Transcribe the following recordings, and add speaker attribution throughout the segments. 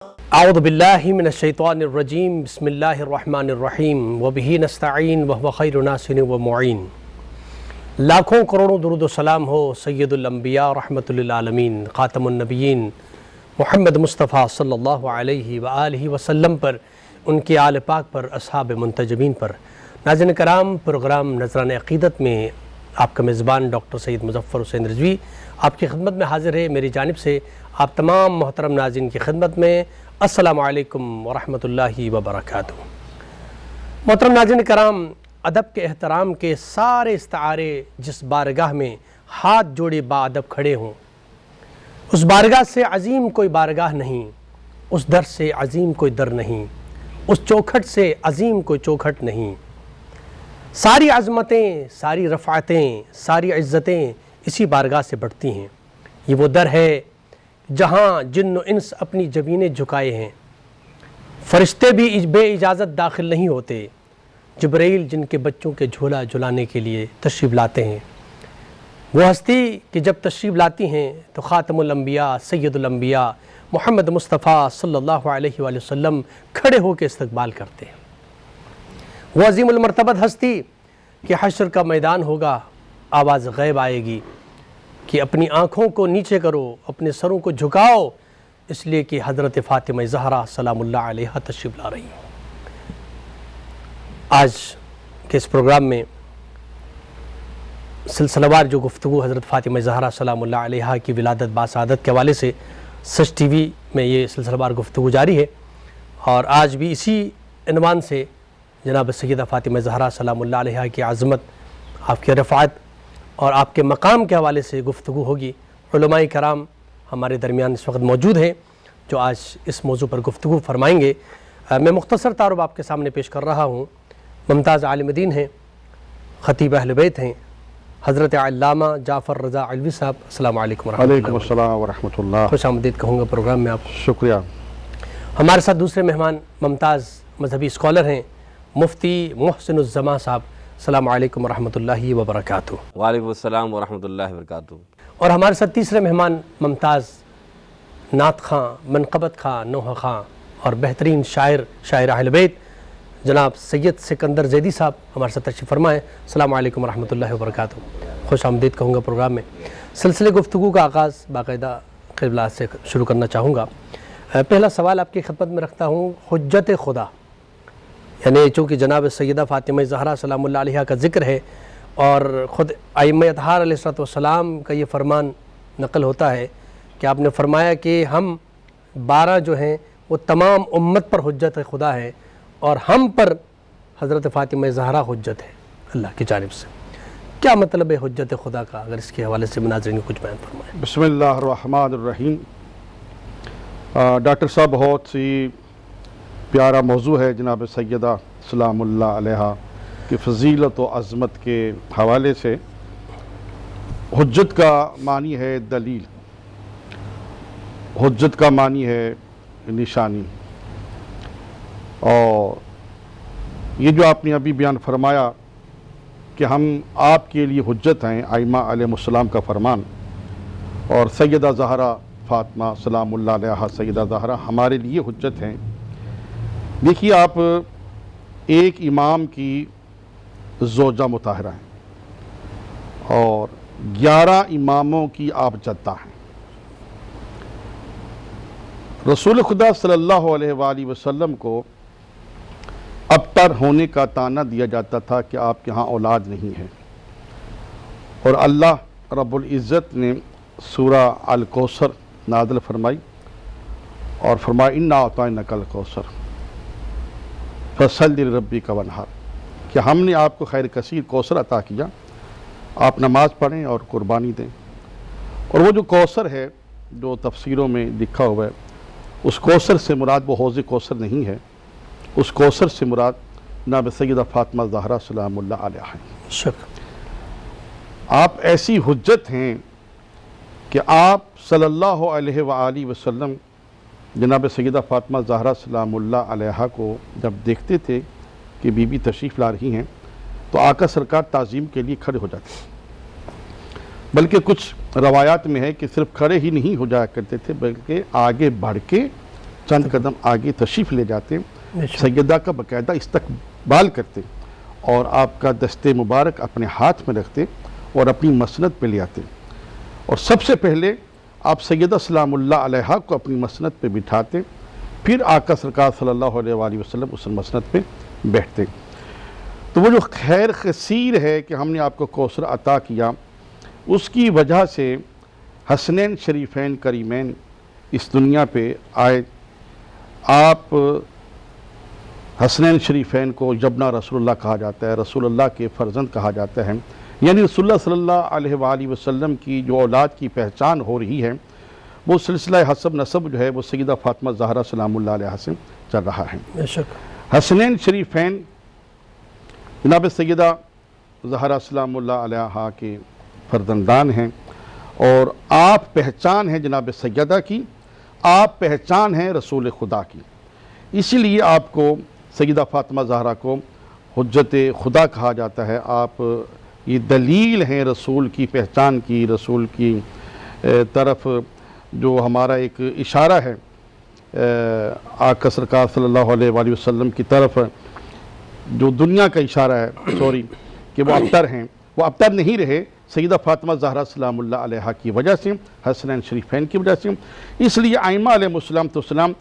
Speaker 1: اعوذ باللہ من الشیطان الرجیم بسم اللہ الرحمن الرحیم وبہ نستعین وہو خیر ناصر و معین۔ لاکھوں کروڑوں درود و سلام ہو سید الانبیاء رحمت للعالمین خاتم النبیین محمد مصطفیٰ صلی اللہ علیہ وآلہ وسلم پر، ان کے آل پاک پر، اصحاب منتجبین پر۔ ناظرین کرام، پروگرام نذرانِ عقیدت میں آپ کا میزبان ڈاکٹر سید مظفر حسین رضوی آپ کی خدمت میں حاضر ہے۔ میری جانب سے آپ تمام محترم ناظرین کی خدمت میں السلام علیکم ورحمۃ اللہ وبرکاتہ۔ محترم ناظرین کرام، ادب کے احترام کے سارے استعارے جس بارگاہ میں ہاتھ جوڑے با ادب کھڑے ہوں، اس بارگاہ سے عظیم کوئی بارگاہ نہیں، اس در سے عظیم کوئی در نہیں، اس چوکھٹ سے عظیم کوئی چوکھٹ نہیں۔ ساری عظمتیں، ساری رفعتیں، ساری عزتیں اسی بارگاہ سے بڑھتی ہیں۔ یہ وہ در ہے جہاں جن و انس اپنی جبینیں جھکائے ہیں، فرشتے بھی بے اجازت داخل نہیں ہوتے، جبرائیل جن کے بچوں کے جھولا جھلانے کے لیے تشریف لاتے ہیں۔ وہ ہستی کہ جب تشریف لاتی ہیں تو خاتم الانبیاء سید الانبیاء محمد مصطفیٰ صلی اللہ علیہ وآلہ وسلم کھڑے ہو کے استقبال کرتے ہیں۔ وہ عظیم المرتبت ہستی کہ حشر کا میدان ہوگا، آواز غیب آئے گی کہ اپنی آنکھوں کو نیچے کرو، اپنے سروں کو جھکاؤ، اس لیے کہ حضرت فاطمہ زہرا سلام اللہ علیہا تشریف لا رہی ہیں۔ آج کے اس پروگرام میں سلسلہ وار جو گفتگو حضرت فاطمہ زہرا سلام اللہ علیہا کی ولادت باسعادت کے حوالے سے سچ ٹی وی میں یہ سلسلہ وار گفتگو جاری ہے، اور آج بھی اسی عنوان سے جناب سیدہ فاطمہ زہرا سلام اللہ علیہا کی عظمت، آپ کی رفعت اور آپ کے مقام کے حوالے سے گفتگو ہوگی۔ علماء کرام ہمارے درمیان اس وقت موجود ہیں جو آج اس موضوع پر گفتگو فرمائیں گے۔ میں مختصر تعارف آپ کے سامنے پیش کر رہا ہوں۔ ممتاز عالم دین ہیں، خطیب اہل بیت ہیں، حضرت علامہ جعفر رضا علوی صاحب۔ السلام علیکم ورحمۃ اللہ۔
Speaker 2: وعلیکم السلام ورحمۃ اللہ۔
Speaker 1: خوش آمدید کہوں گا پروگرام میں آپ کو۔
Speaker 2: شکریہ۔
Speaker 1: ہمارے ساتھ دوسرے مہمان ممتاز مذہبی اسکالر ہیں، مفتی محسن الزماں صاحب۔ السلام علیکم ورحمۃ اللہ وبرکاتہ۔
Speaker 3: وعلیکم السلام ورحمۃ اللہ وبرکاتہ۔
Speaker 1: اور ہمارے ساتھ تیسرے مہمان ممتاز نعت خاں، منقبت خاں، نوحہ خاں اور بہترین شاعر اہل بیت جناب سید سکندر زیدی صاحب ہمارے ساتھ تشریف فرمائیں۔ السلام علیکم ورحمۃ اللہ وبرکاتہ۔ خوش آمدید کہوں گا پروگرام میں۔ سلسلے گفتگو کا آغاز باقاعدہ قبلہ سے شروع کرنا چاہوں گا۔ پہلا سوال آپ کی خدمت میں رکھتا ہوں، حجت خدا، یعنی چونکہ جناب سیدہ فاطمہ زہرا سلام اللہ علیہا کا ذکر ہے اور خود ائمہ اطہار علیہ السلام کا یہ فرمان نقل ہوتا ہے کہ آپ نے فرمایا کہ ہم 12 جو ہیں وہ تمام امت پر حجت خدا ہے اور ہم پر حضرت فاطمہ زہرا حجت ہے اللہ کی جانب سے۔ کیا مطلب ہے حجت خدا کا؟ اگر اس کے حوالے سے ناظرین کو کچھ بیان فرمائیں۔
Speaker 2: بسم اللہ الرحمن الرحیم۔ ڈاکٹر صاحب، بہت سی پیارا موضوع ہے جناب سیدہ سلام اللہ علیہا کی فضیلت و عظمت کے حوالے سے۔ حجت کا معنی ہے دلیل، حجت کا معنی ہے نشانی، اور یہ جو آپ نے ابھی بیان فرمایا کہ ہم آپ کے لیے حجت ہیں، ائمہ علیہ السلام کا فرمان، اور سیدہ زہرا فاطمہ سلام اللہ علیہا سیدہ زہرا ہمارے لیے حجت ہیں۔ دیکھیے، آپ ایک امام کی زوجہ مطہرہ ہیں اور 11 اماموں کی آپ جدہ ہیں۔ رسول خدا صلی اللہ علیہ وآلہ وسلم کو ابتر ہونے کا طعنہ دیا جاتا تھا کہ آپ کے ہاں اولاد نہیں ہے، اور اللہ رب العزت نے سورہ الکوثر نازل فرمائی اور فرمایا اِنَّا أَعْطَيْنَاكَ الْكَوْثَرَ فَصَلِّ لِرَبِّكَ وَانْحَرْ، کہ ہم نے آپ کو خیر کثیر کوثر عطا کیا، آپ نماز پڑھیں اور قربانی دیں۔ اور وہ جو کوثر ہے جو تفسیروں میں لکھا ہوا ہے، اس کوثر سے مراد وہ حوض کوثر نہیں ہے، اس کوثر سے مراد جناب سیدہ فاطمہ زہرا سلام اللہ علیہا ہیں۔
Speaker 1: شکر۔
Speaker 2: آپ ایسی حجت ہیں کہ آپ صلی اللہ علیہ وآلہ وسلم جناب سیدہ فاطمہ زہرا سلام اللہ علیہا کو جب دیکھتے تھے کہ بی بی تشریف لا رہی ہیں تو آقا سرکار تعظیم کے لیے کھڑے ہو جاتے ہیں، بلکہ کچھ روایات میں ہے کہ صرف کھڑے ہی نہیں ہو جایا کرتے تھے بلکہ آگے بڑھ کے چند قدم آگے تشریف لے جاتے، سیدہ کا باقاعدہ استقبال کرتے اور آپ کا دست مبارک اپنے ہاتھ میں رکھتے اور اپنی مسند پہ لے آتے، اور سب سے پہلے آپ سیدہ سلام اللہ علیہا کو اپنی مسند پہ بٹھاتے، پھر آقا سرکار صلی اللہ علیہ وآلہ وسلم اس مسند پہ بیٹھتے۔ تو وہ جو خیر خسیر ہے کہ ہم نے آپ کو کوثر عطا کیا، اس کی وجہ سے حسنین شریفین کریمین اس دنیا پہ آئے۔ آپ حسنین شریفین کو جبنا رسول اللہ کہا جاتا ہے، رسول اللہ کے فرزند کہا جاتا ہے، یعنی رسول اللہ صلی اللہ علیہ وآلہ وسلم کی جو اولاد کی پہچان ہو رہی ہے وہ سلسلہ حسب نسب جو ہے وہ سیدہ فاطمہ زہرا سلام اللہ علیہ سے چل رہا ہے۔
Speaker 1: بے شک
Speaker 2: حسنین شریفین جناب سیدہ زہرا سلام اللہ علیہ کے فرزندان ہیں، اور آپ پہچان ہیں جناب سیدہ کی، آپ پہچان ہیں رسول خدا کی، اسی لیے آپ کو سیدہ فاطمہ زہرا کو حجت خدا کہا جاتا ہے۔ آپ یہ دلیل ہیں رسول کی پہچان کی، رسول کی طرف جو ہمارا ایک اشارہ ہے آقا سرکار صلی اللہ علیہ وآلہ وسلم کی طرف، جو دنیا کا اشارہ ہے کہ وہ ابتر ہیں، وہ ابتر نہیں رہے سیدہ فاطمہ زہرا سلام اللہ علیہ کی وجہ سے، حسنین شریفین کی وجہ سے۔ اس لیے ائمہ علیہ السلام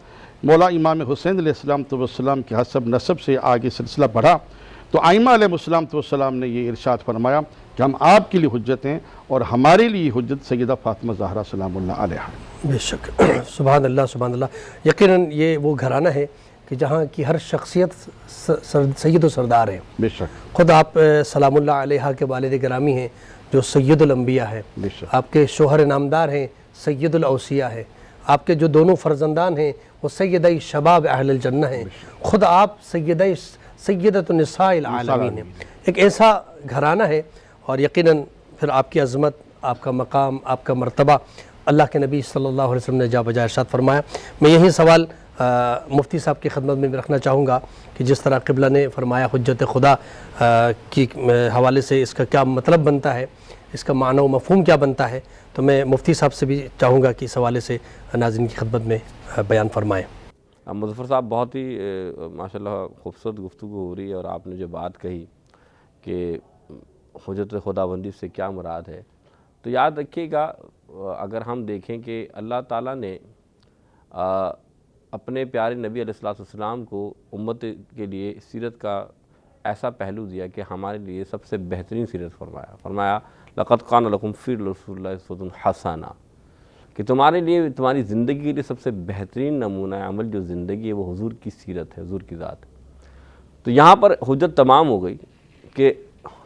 Speaker 2: مولا امام حسین علیہ السلام کے حسب نسب سے آگے سلسلہ بڑھا، تو ائمہ علیہ السلام نے یہ ارشاد فرمایا کہ ہم آپ کے لیے حجت ہیں اور ہمارے لیے حجت سیدہ فاطمہ زہرا سلام اللہ علیہ۔
Speaker 1: بے شک سبحان اللہ سبحان اللہ۔ یقیناً یہ وہ گھرانہ ہے کہ جہاں کی ہر شخصیت سید و سردار ہے۔
Speaker 2: بے شک
Speaker 1: خود آپ سلام اللہ علیہ کے والد گرامی ہیں جو سید الانبیاء ہے،
Speaker 2: بے شک
Speaker 1: آپ کے شوہر نامدار ہیں سید الاوصیاء ہے، آپ کے جو دونوں فرزندان ہیں وہ سیدہ شباب اہل الجنہ ہیں، خود آپ سیدۃ النساء العالمین ہیں۔ ایک ایسا گھرانہ ہے، اور یقیناً پھر آپ کی عظمت، آپ کا مقام، آپ کا مرتبہ اللہ کے نبی صلی اللہ علیہ وسلم نے جا بجا ارشاد فرمایا۔ میں یہی سوال مفتی صاحب کی خدمت میں رکھنا چاہوں گا کہ جس طرح قبلہ نے فرمایا حجت خدا کی حوالے سے اس کا کیا مطلب بنتا ہے، اس کا معنی و مفہوم کیا بنتا ہے، تو میں مفتی صاحب سے بھی چاہوں گا کہ اس حوالے سے ناظرین کی خدمت میں بیان فرمائیں۔
Speaker 3: مظفر صاحب بہت ہی ماشاءاللہ خوبصورت گفتگو ہو رہی ہے، اور آپ نے جو بات کہی کہ حجت خداوندی سے کیا مراد ہے، تو یاد رکھیے گا اگر ہم دیکھیں کہ اللہ تعالیٰ نے اپنے پیارے نبی علیہ السلام کو امت کے لیے سیرت کا ایسا پہلو دیا کہ ہمارے لیے سب سے بہترین سیرت فرمایا لقد کان لکم فی رسول اللہ اسوۃ حسنہ، کہ تمہارے لیے، تمہاری زندگی کے لیے سب سے بہترین نمونہ عمل جو زندگی ہے وہ حضور کی سیرت ہے، حضور کی ذات ہے۔ تو یہاں پر حجت تمام ہو گئی کہ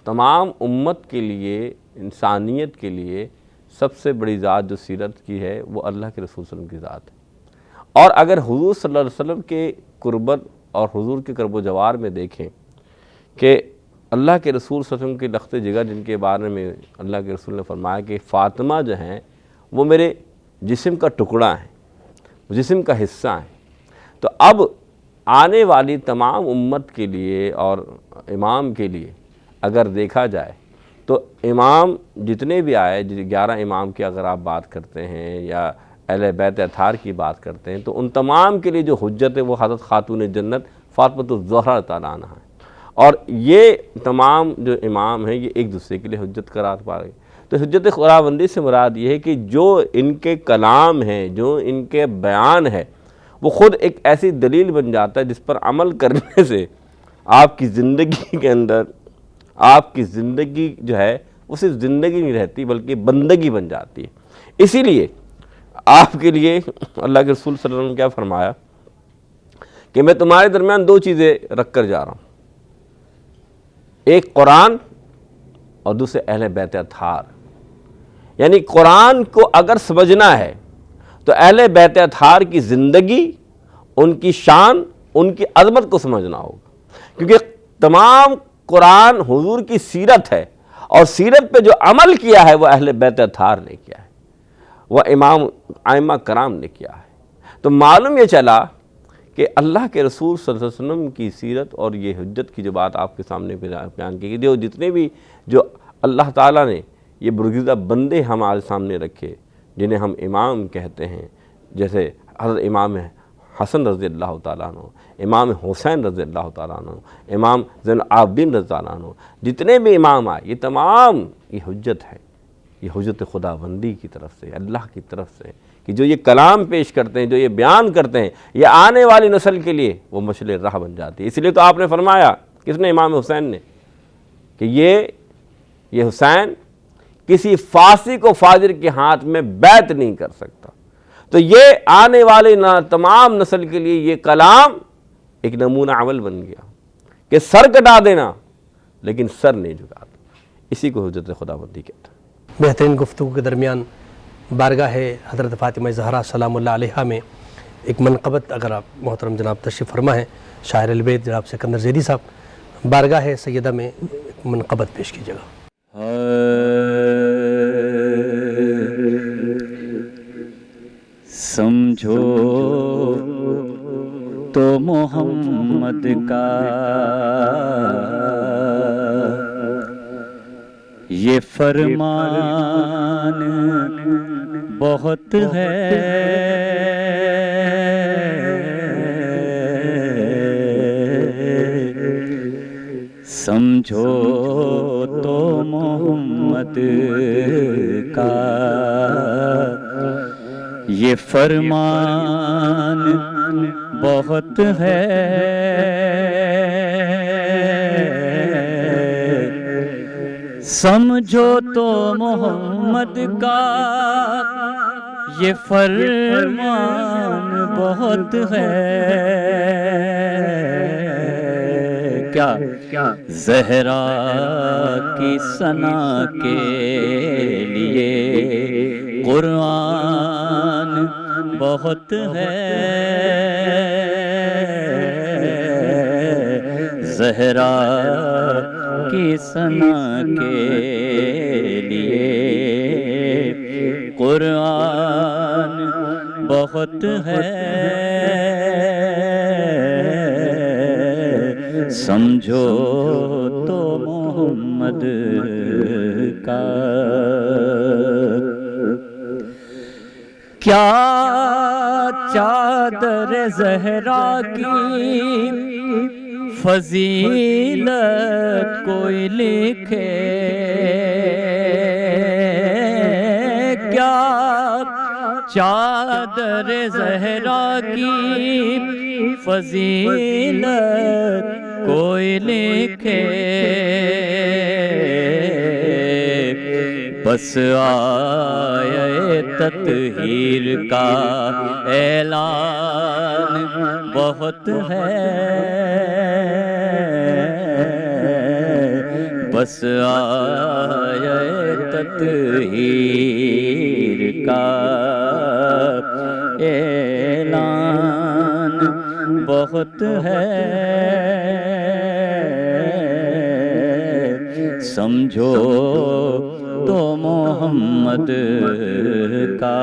Speaker 3: تمام امت کے لیے، انسانیت کے لیے سب سے بڑی ذات جو سیرت کی ہے وہ اللہ کے رسول صلی اللہ علیہ وسلم کی ذات ہے۔ اور اگر حضور صلی اللہ علیہ وسلم کے قربت اور حضور کے کرب و جوار میں دیکھیں کہ اللہ کے رسول صلی اللہ علیہ وسلم کے لخت جگر جن کے بارے میں اللہ کے رسول نے فرمایا کہ فاطمہ جو ہیں وہ میرے جسم کا ٹکڑا ہیں، جسم کا حصہ ہیں، تو اب آنے والی تمام امت کے لیے اور امام کے لیے اگر دیکھا جائے تو امام جتنے بھی آئے، 11 امام کی اگر آپ بات کرتے ہیں یا اہل بیت اطہار کی بات کرتے ہیں، تو ان تمام کے لیے جو حجت ہے وہ حضرت خاتون جنت فاطمہ الزہرا تعالیٰ عنہا ہے، اور یہ تمام جو امام ہیں یہ ایک دوسرے کے لیے حجت قرار پا رہے ہیں۔ تو حجت خداوندی سے مراد یہ ہے کہ جو ان کے کلام ہیں، جو ان کے بیان ہے، وہ خود ایک ایسی دلیل بن جاتا ہے جس پر عمل کرنے سے آپ کی زندگی کے اندر، آپ کی زندگی جو ہے وہ صرف زندگی نہیں رہتی بلکہ بندگی بن جاتی ہے۔ اسی لیے آپ کے لیے اللہ کے رسول صلی اللہ علیہ وسلم نے کیا فرمایا کہ میں تمہارے درمیان 2 چیزیں رکھ کر جا رہا ہوں، ایک قرآن اور دوسرے اہل بیت اطہار۔ یعنی قرآن کو اگر سمجھنا ہے تو اہل بیت اطہار کی زندگی، ان کی شان، ان کی عظمت کو سمجھنا ہوگا، کیونکہ تمام قرآن حضور کی سیرت ہے، اور سیرت پہ جو عمل کیا ہے وہ اہل بیت اطہار نے کیا ہے، وہ امام ائمہ کرام نے کیا ہے۔ تو معلوم یہ چلا کہ اللہ کے رسول صلی اللہ علیہ وسلم کی سیرت اور یہ حجت کی جو بات آپ کے سامنے بیان کی گئی، جتنے بھی جو اللہ تعالیٰ نے یہ برگزیدہ بندے ہمارے سامنے رکھے جنہیں ہم امام کہتے ہیں، جیسے حضرت امام حسن رضی اللہ تعالیٰ عنہ، امام حسین رضی اللہ تعالیٰ عنہ، امام زین العابدین رضی اللہ عنہ، جتنے بھی امام آئے یہ تمام یہ حجت ہے، یہ حجت خداوندی کی طرف سے، اللہ کی طرف سے، کہ جو یہ کلام پیش کرتے ہیں، جو یہ بیان کرتے ہیں، یہ آنے والی نسل کے لیے وہ مشعل راہ بن جاتی ہے۔ اس لیے تو آپ نے فرمایا، کس نے؟ امام حسین نے، کہ یہ حسین کسی فاسق و فاجر کے ہاتھ میں بیعت نہیں کر سکتا۔ تو یہ آنے والے تمام نسل کے لیے یہ کلام ایک نمونہ عمل بن گیا کہ سر کٹا دینا لیکن سر نہیں جھکاتا، اسی کو حجت خداوندی کہتا ہے۔
Speaker 1: بہترین گفتگو کے درمیان بارگاہ حضرت فاطمہ زہرا سلام اللہ علیہا میں ایک منقبت اگر آپ محترم جناب تشریف فرما ہیں، شاعر البیت جناب سکندر زیدی صاحب، بارگاہ سیدہ میں ایک منقبت پیش کیجیے گا۔
Speaker 4: سمجھو تو محمد کا یہ فرمان بہت ہے، سمجھو تو محمد کا یہ فرمان بہت ہے، سمجھو تو محمد کا یہ فرمان بہت ہے، کیا زہرا کی ثنا کے لیے قرآن بہت ہے، زہرا کی ثنا کے لیے قرآن بہت ہے، سمجھو تو محمد کا کیا چادر زہرا کی فضیلت کوئی لکھے، کیا چادر زہرا کی فضیلت کوئی لکھے، بس آیے تطہیر کا اعلان بہت ہے، بس آیے تطہیر کا اعلان بہت ہے، سمجھو تو محمد کا۔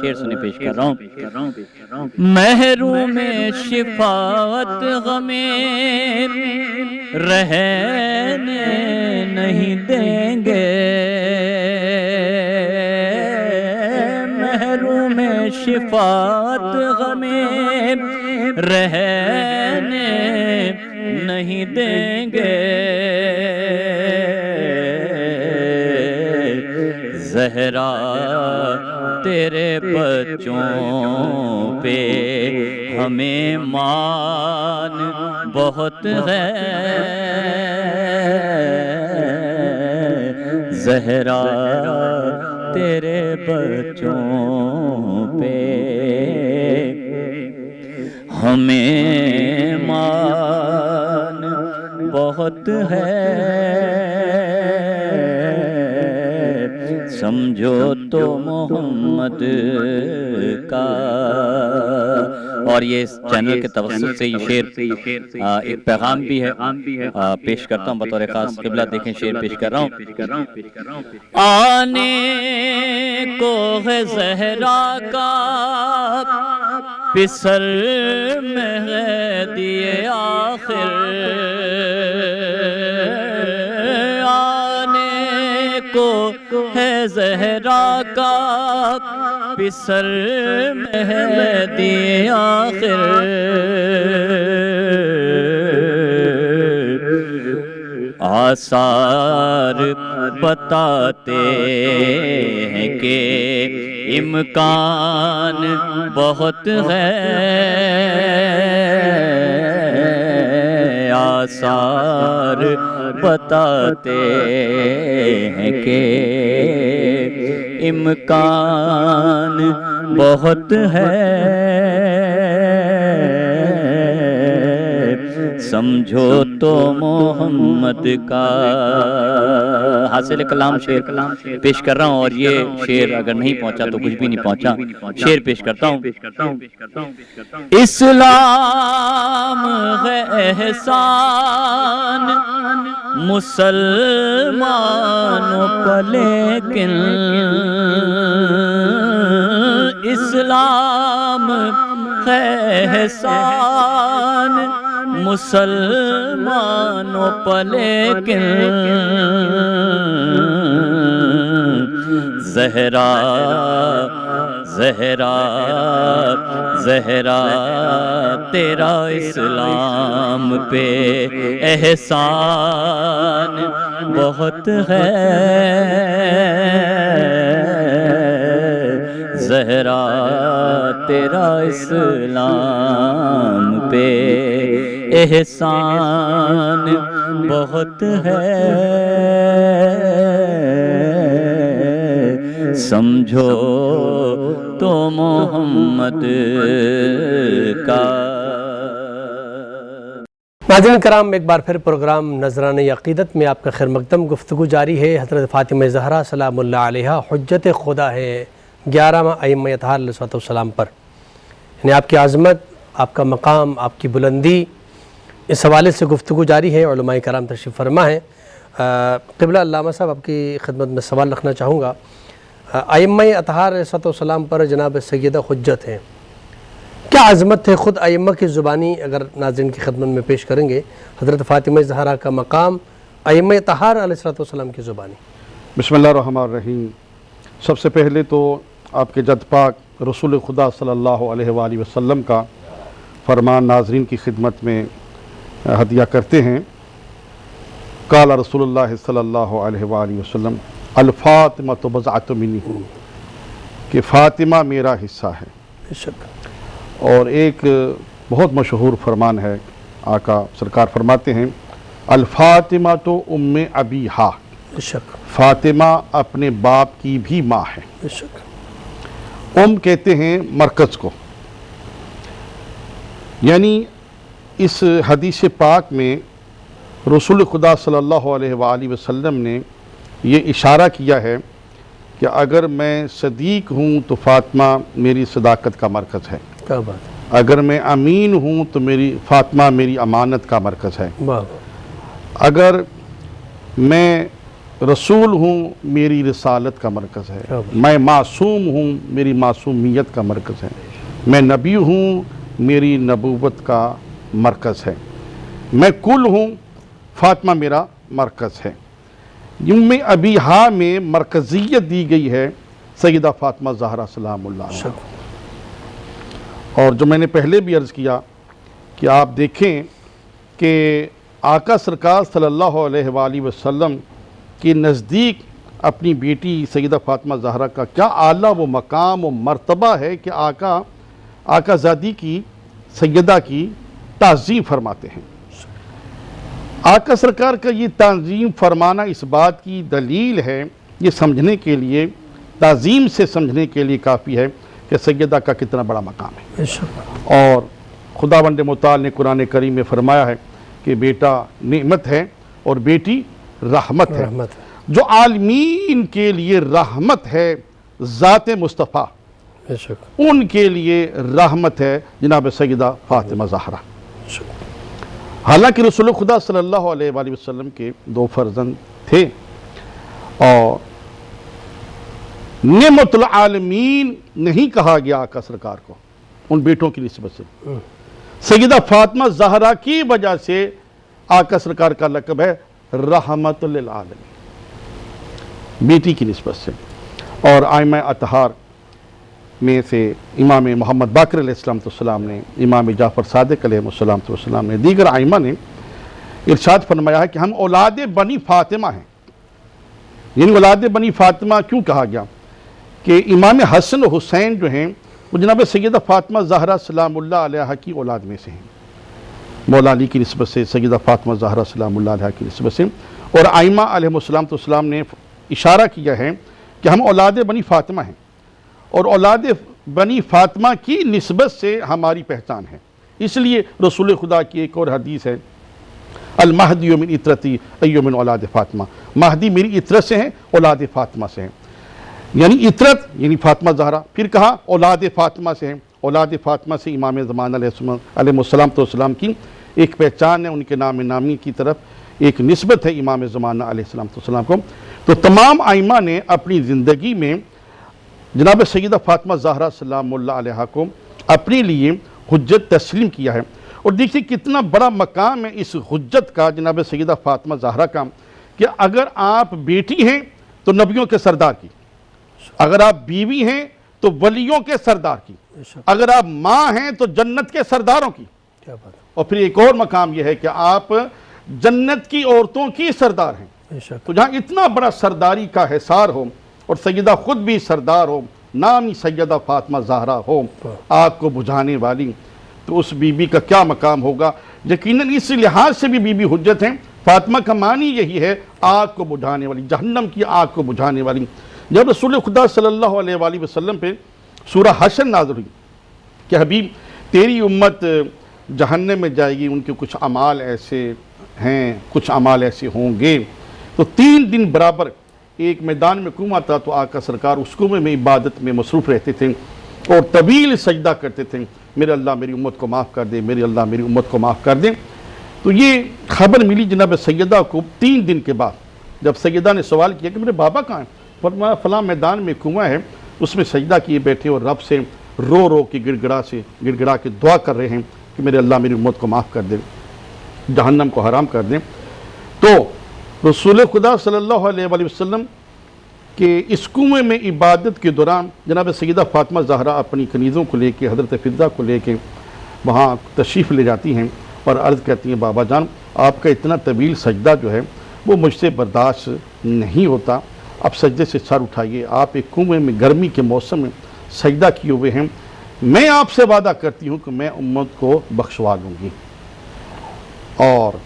Speaker 4: شعر سنے پیش کر رہا ہوں۔ محروم شفاعت غمیں رہنے نہیں دیں گے، محروم شفاعت غمیں رہنے نہیں دیں گے، زہرا تیرے بچوں پہ ہمیں مان بہت ہے، زہرا تیرے بچوں پہ ہمیں مان بہت ہے، سمجھو تو محمد کا۔ اور یہ اس چینل کے توسط سے یہ شعر ایک پیغام بھی ہے، پیش کرتا ہوں بطور خاص قبلہ، دیکھیں شعر پیش کر رہا ہوں۔ آنے کو ہے زہرا کا پسر مہدی آخر، آنے کو ہے زہرا کا پسر مہدی آخر آثار بتاتے ہیں کہ امکان بہت ہے، آثار بتاتے ہیں کہ امکان بہت ہے، سمجھو تو محمد کا حاصل کلام شعر پیش کر رہا ہوں، اور یہ شعر اگر نہیں پہنچا تو کچھ بھی نہیں پہنچا، شعر پیش کرتا ہوں۔ اسلام ہے احسان مسلمانوں پر، لیکن اسلام ہے احسان مسلمانوں پر، لیکن زہرا زہرا زہرا تیرا اسلام پہ احسان بہت ہے، زہرا تیرا اسلام پہ احسان بہت ہے، سمجھو تو محمد کا۔
Speaker 1: ناظرین کرام، ایک بار پھر پروگرام نذرانہ عقیدت میں آپ کا خیر مقدم گفتگو جاری ہے۔ حضرت فاطمہ زہرا سلام اللہ علیہا حجت خدا ہے 11واں ائمہ اطہار علیہ السلام پر، یعنی آپ کی عظمت، آپ کا مقام، آپ کی بلندی، اس حوالے سے گفتگو جاری ہے۔ علماء کرام تشریف فرما ہے۔ قبلہ علامہ صاحب، آپ کی خدمت میں سوال رکھنا چاہوں گا۔ ائمہ اطہار علیہ السلام پر جناب سیدہ حجت ہیں، کیا عظمت ہے؟ خود ائمہ کی زبانی اگر ناظرین کی خدمت میں پیش کریں گے، حضرت فاطمہ زہرا کا مقام ائمہ اطہار علیہ السلام کی زبانی۔
Speaker 2: بسم اللہ الرحمن الرحیم۔ سب سے پہلے تو آپ کے جد پاک رسول خدا صلی اللہ علیہ وآلہ وسلم کا فرمان ناظرین کی خدمت میں ہدیہ کرتے ہیں۔ قال رسول اللہ صلی اللہ علیہ وآلہ وسلم الفاطمہ بضعۃ منی، کہ فاطمہ میرا حصہ ہے۔ اور ایک بہت مشہور فرمان ہے، آقا سرکار فرماتے ہیں الفاطمہ تو ام ابیہا، فاطمہ اپنے باپ کی بھی ماں ہے۔ ام کہتے ہیں مرکز کو، یعنی اس حدیث پاک میں رسول خدا صلی اللہ علیہ وآلہ وسلم نے یہ اشارہ کیا ہے کہ اگر میں صدیق ہوں تو فاطمہ میری صداقت کا مرکز ہے،
Speaker 1: کیا بات ہے،
Speaker 2: اگر میں امین ہوں تو فاطمہ میری امانت کا مرکز ہے، اگر میں رسول ہوں میری رسالت کا مرکز ہے، میں معصوم ہوں میری معصومیت کا مرکز ہے، میں نبی ہوں میری نبوت کا مرکز ہے، میں کل ہوں، فاطمہ میرا مرکز ہے۔ ام ابیہا میں مرکزیت دی گئی ہے سیدہ فاطمہ زہرا سلام اللہ علیہا۔ اور جو میں نے پہلے بھی عرض کیا کہ آپ دیکھیں کہ آقا سرکار صلی اللہ علیہ وآلہ وسلم کے نزدیک اپنی بیٹی سیدہ فاطمہ زہرا کا کیا اعلیٰ وہ مقام و مرتبہ ہے کہ آقا زادی کی سیدہ کی تعظیم فرماتے ہیں۔ آقا سرکار کا یہ تعظیم فرمانا اس بات کی دلیل ہے، یہ سمجھنے کے لیے، تعظیم سے سمجھنے کے لیے کافی ہے کہ سیدہ کا کتنا بڑا مقام ہے۔ اور خداوند متعال نے قرآن کریم میں فرمایا ہے کہ بیٹا نعمت ہے اور بیٹی رحمت ہے، جو عالمین کے لیے رحمت ہے ذات مصطفیٰ، ان کے لیے رحمت ہے جناب سیدہ فاطمہ زہرا۔ حالانکہ رسول خدا صلی اللہ علیہ وآلہ وسلم کے 2 فرزند تھے، اور نعمت العالمین نہیں کہا گیا آقا سرکار کو ان بیٹوں کی نسبت سے، سیدہ فاطمہ زہرا کی وجہ سے آقا سرکار کا لقب ہے رحمت للعالمین، بیٹی کی نسبت سے۔ اور آئمہ اطہار میں سے امام محمد باقر علیہ السلام نے، امام جعفر صادق علیہ السلام نے، دیگر آئمہ نے ارشاد فرمایا ہے کہ ہم اولاد بنی فاطمہ ہیں۔ یعنی اولاد بنی فاطمہ کیوں کہا گیا؟ کہ امام حسن و حسین جو ہیں وہ جناب سیدہ فاطمہ زہرا سلام اللہ علیہ کی اولاد میں سے ہیں، مولا علی کی نسبت سے سیدہ فاطمہ زہرا سلام اللہ علیہ کی نسبت سے۔ اور آئمہ علیہ السلام نے اشارہ کیا ہے کہ ہم اولاد بنی فاطمہ ہیں، اور اولاد بنی فاطمہ کی نسبت سے ہماری پہچان ہے۔ اس لیے رسول خدا کی ایک اور حدیث ہے، المہدی من اطرتی ایو من اولاد فاطمہ، مہدی میری اطرت سے ہیں، اولاد فاطمہ سے ہیں۔ یعنی اطرت یعنی فاطمہ زہرا، پھر کہا اولاد فاطمہ سے ہیں، اولاد فاطمہ سے امام زمان علیہ السلام کی ایک پہچان ہے، ان کے نام نامی کی طرف ایک نسبت ہے امام زمانہ علیہ السلام کو۔ تو تمام ائمہ نے اپنی زندگی میں جناب سیدہ فاطمہ زہرا سلام اللہ علیہ کو اپنے لیے حجت تسلیم کیا ہے۔ اور دیکھیے کتنا بڑا مقام ہے اس حجت کا جناب سیدہ فاطمہ زہرا کا، کہ اگر آپ بیٹی ہیں تو نبیوں کے سردار کی، اگر آپ بیوی ہیں تو ولیوں کے سردار کی، اگر آپ ماں ہیں تو جنت کے سرداروں کی۔ اور پھر ایک اور مقام یہ ہے کہ آپ جنت کی عورتوں کی سردار ہیں۔ تو جہاں اتنا بڑا سرداری کا حصار ہو اور سیدہ خود بھی سردار ہو، نام ہی سیدہ فاطمہ زہرا ہو، آگ کو بجھانے والی، تو اس بی بی کا کیا مقام ہوگا؟ یقیناً اس لحاظ سے بھی بی بی حجت ہیں۔ فاطمہ کا معنی یہی ہے آگ کو بجھانے والی، جہنم کی آگ کو بجھانے والی۔ جب رسول خدا صلی اللہ علیہ وآلہ وسلم پہ سورہ حشر نازل ہوئی کہ حبیب تیری امت جہنم میں جائے گی، ان کے کچھ اعمال ایسے ہیں، کچھ اعمال ایسے ہوں گے، تو 3 دن برابر ایک میدان میں کنواں تھا، تو آقا سرکار اس کنویں میں عبادت میں مصروف رہتے تھے اور طویل سجدہ کرتے تھے، میرے اللہ میری امت کو معاف کر دے، میرے اللہ میری امت کو معاف کر دے۔ تو یہ خبر ملی جناب سیدہ کو 3 دن کے بعد، جب سیدہ نے سوال کیا کہ میرے بابا کہاں ہیں؟ فرمایا فلاں میدان میں کنواں ہے، اس میں سجدہ کیے بیٹھے اور رب سے رو رو کے گڑگڑا کے دعا کر رہے ہیں کہ میرے اللہ میری امت کو معاف کر دے، جہنم کو حرام کر دیں۔ تو رسول خدا صلی اللہ علیہ وآلہ وسلم کہ اس کنویں میں عبادت کے دوران جناب سیدہ فاطمہ زہرا اپنی کنیزوں کو لے کے، حضرت فضہ کو لے کے وہاں تشریف لے جاتی ہیں اور عرض کرتی ہیں بابا جان آپ کا اتنا طویل سجدہ جو ہے وہ مجھ سے برداشت نہیں ہوتا، اب سجدے سے سر اٹھائیے، آپ ایک کنویں میں گرمی کے موسم میں سجدہ کیے ہوئے ہیں، میں آپ سے وعدہ کرتی ہوں کہ میں امت کو بخشوا دوں گی۔ اور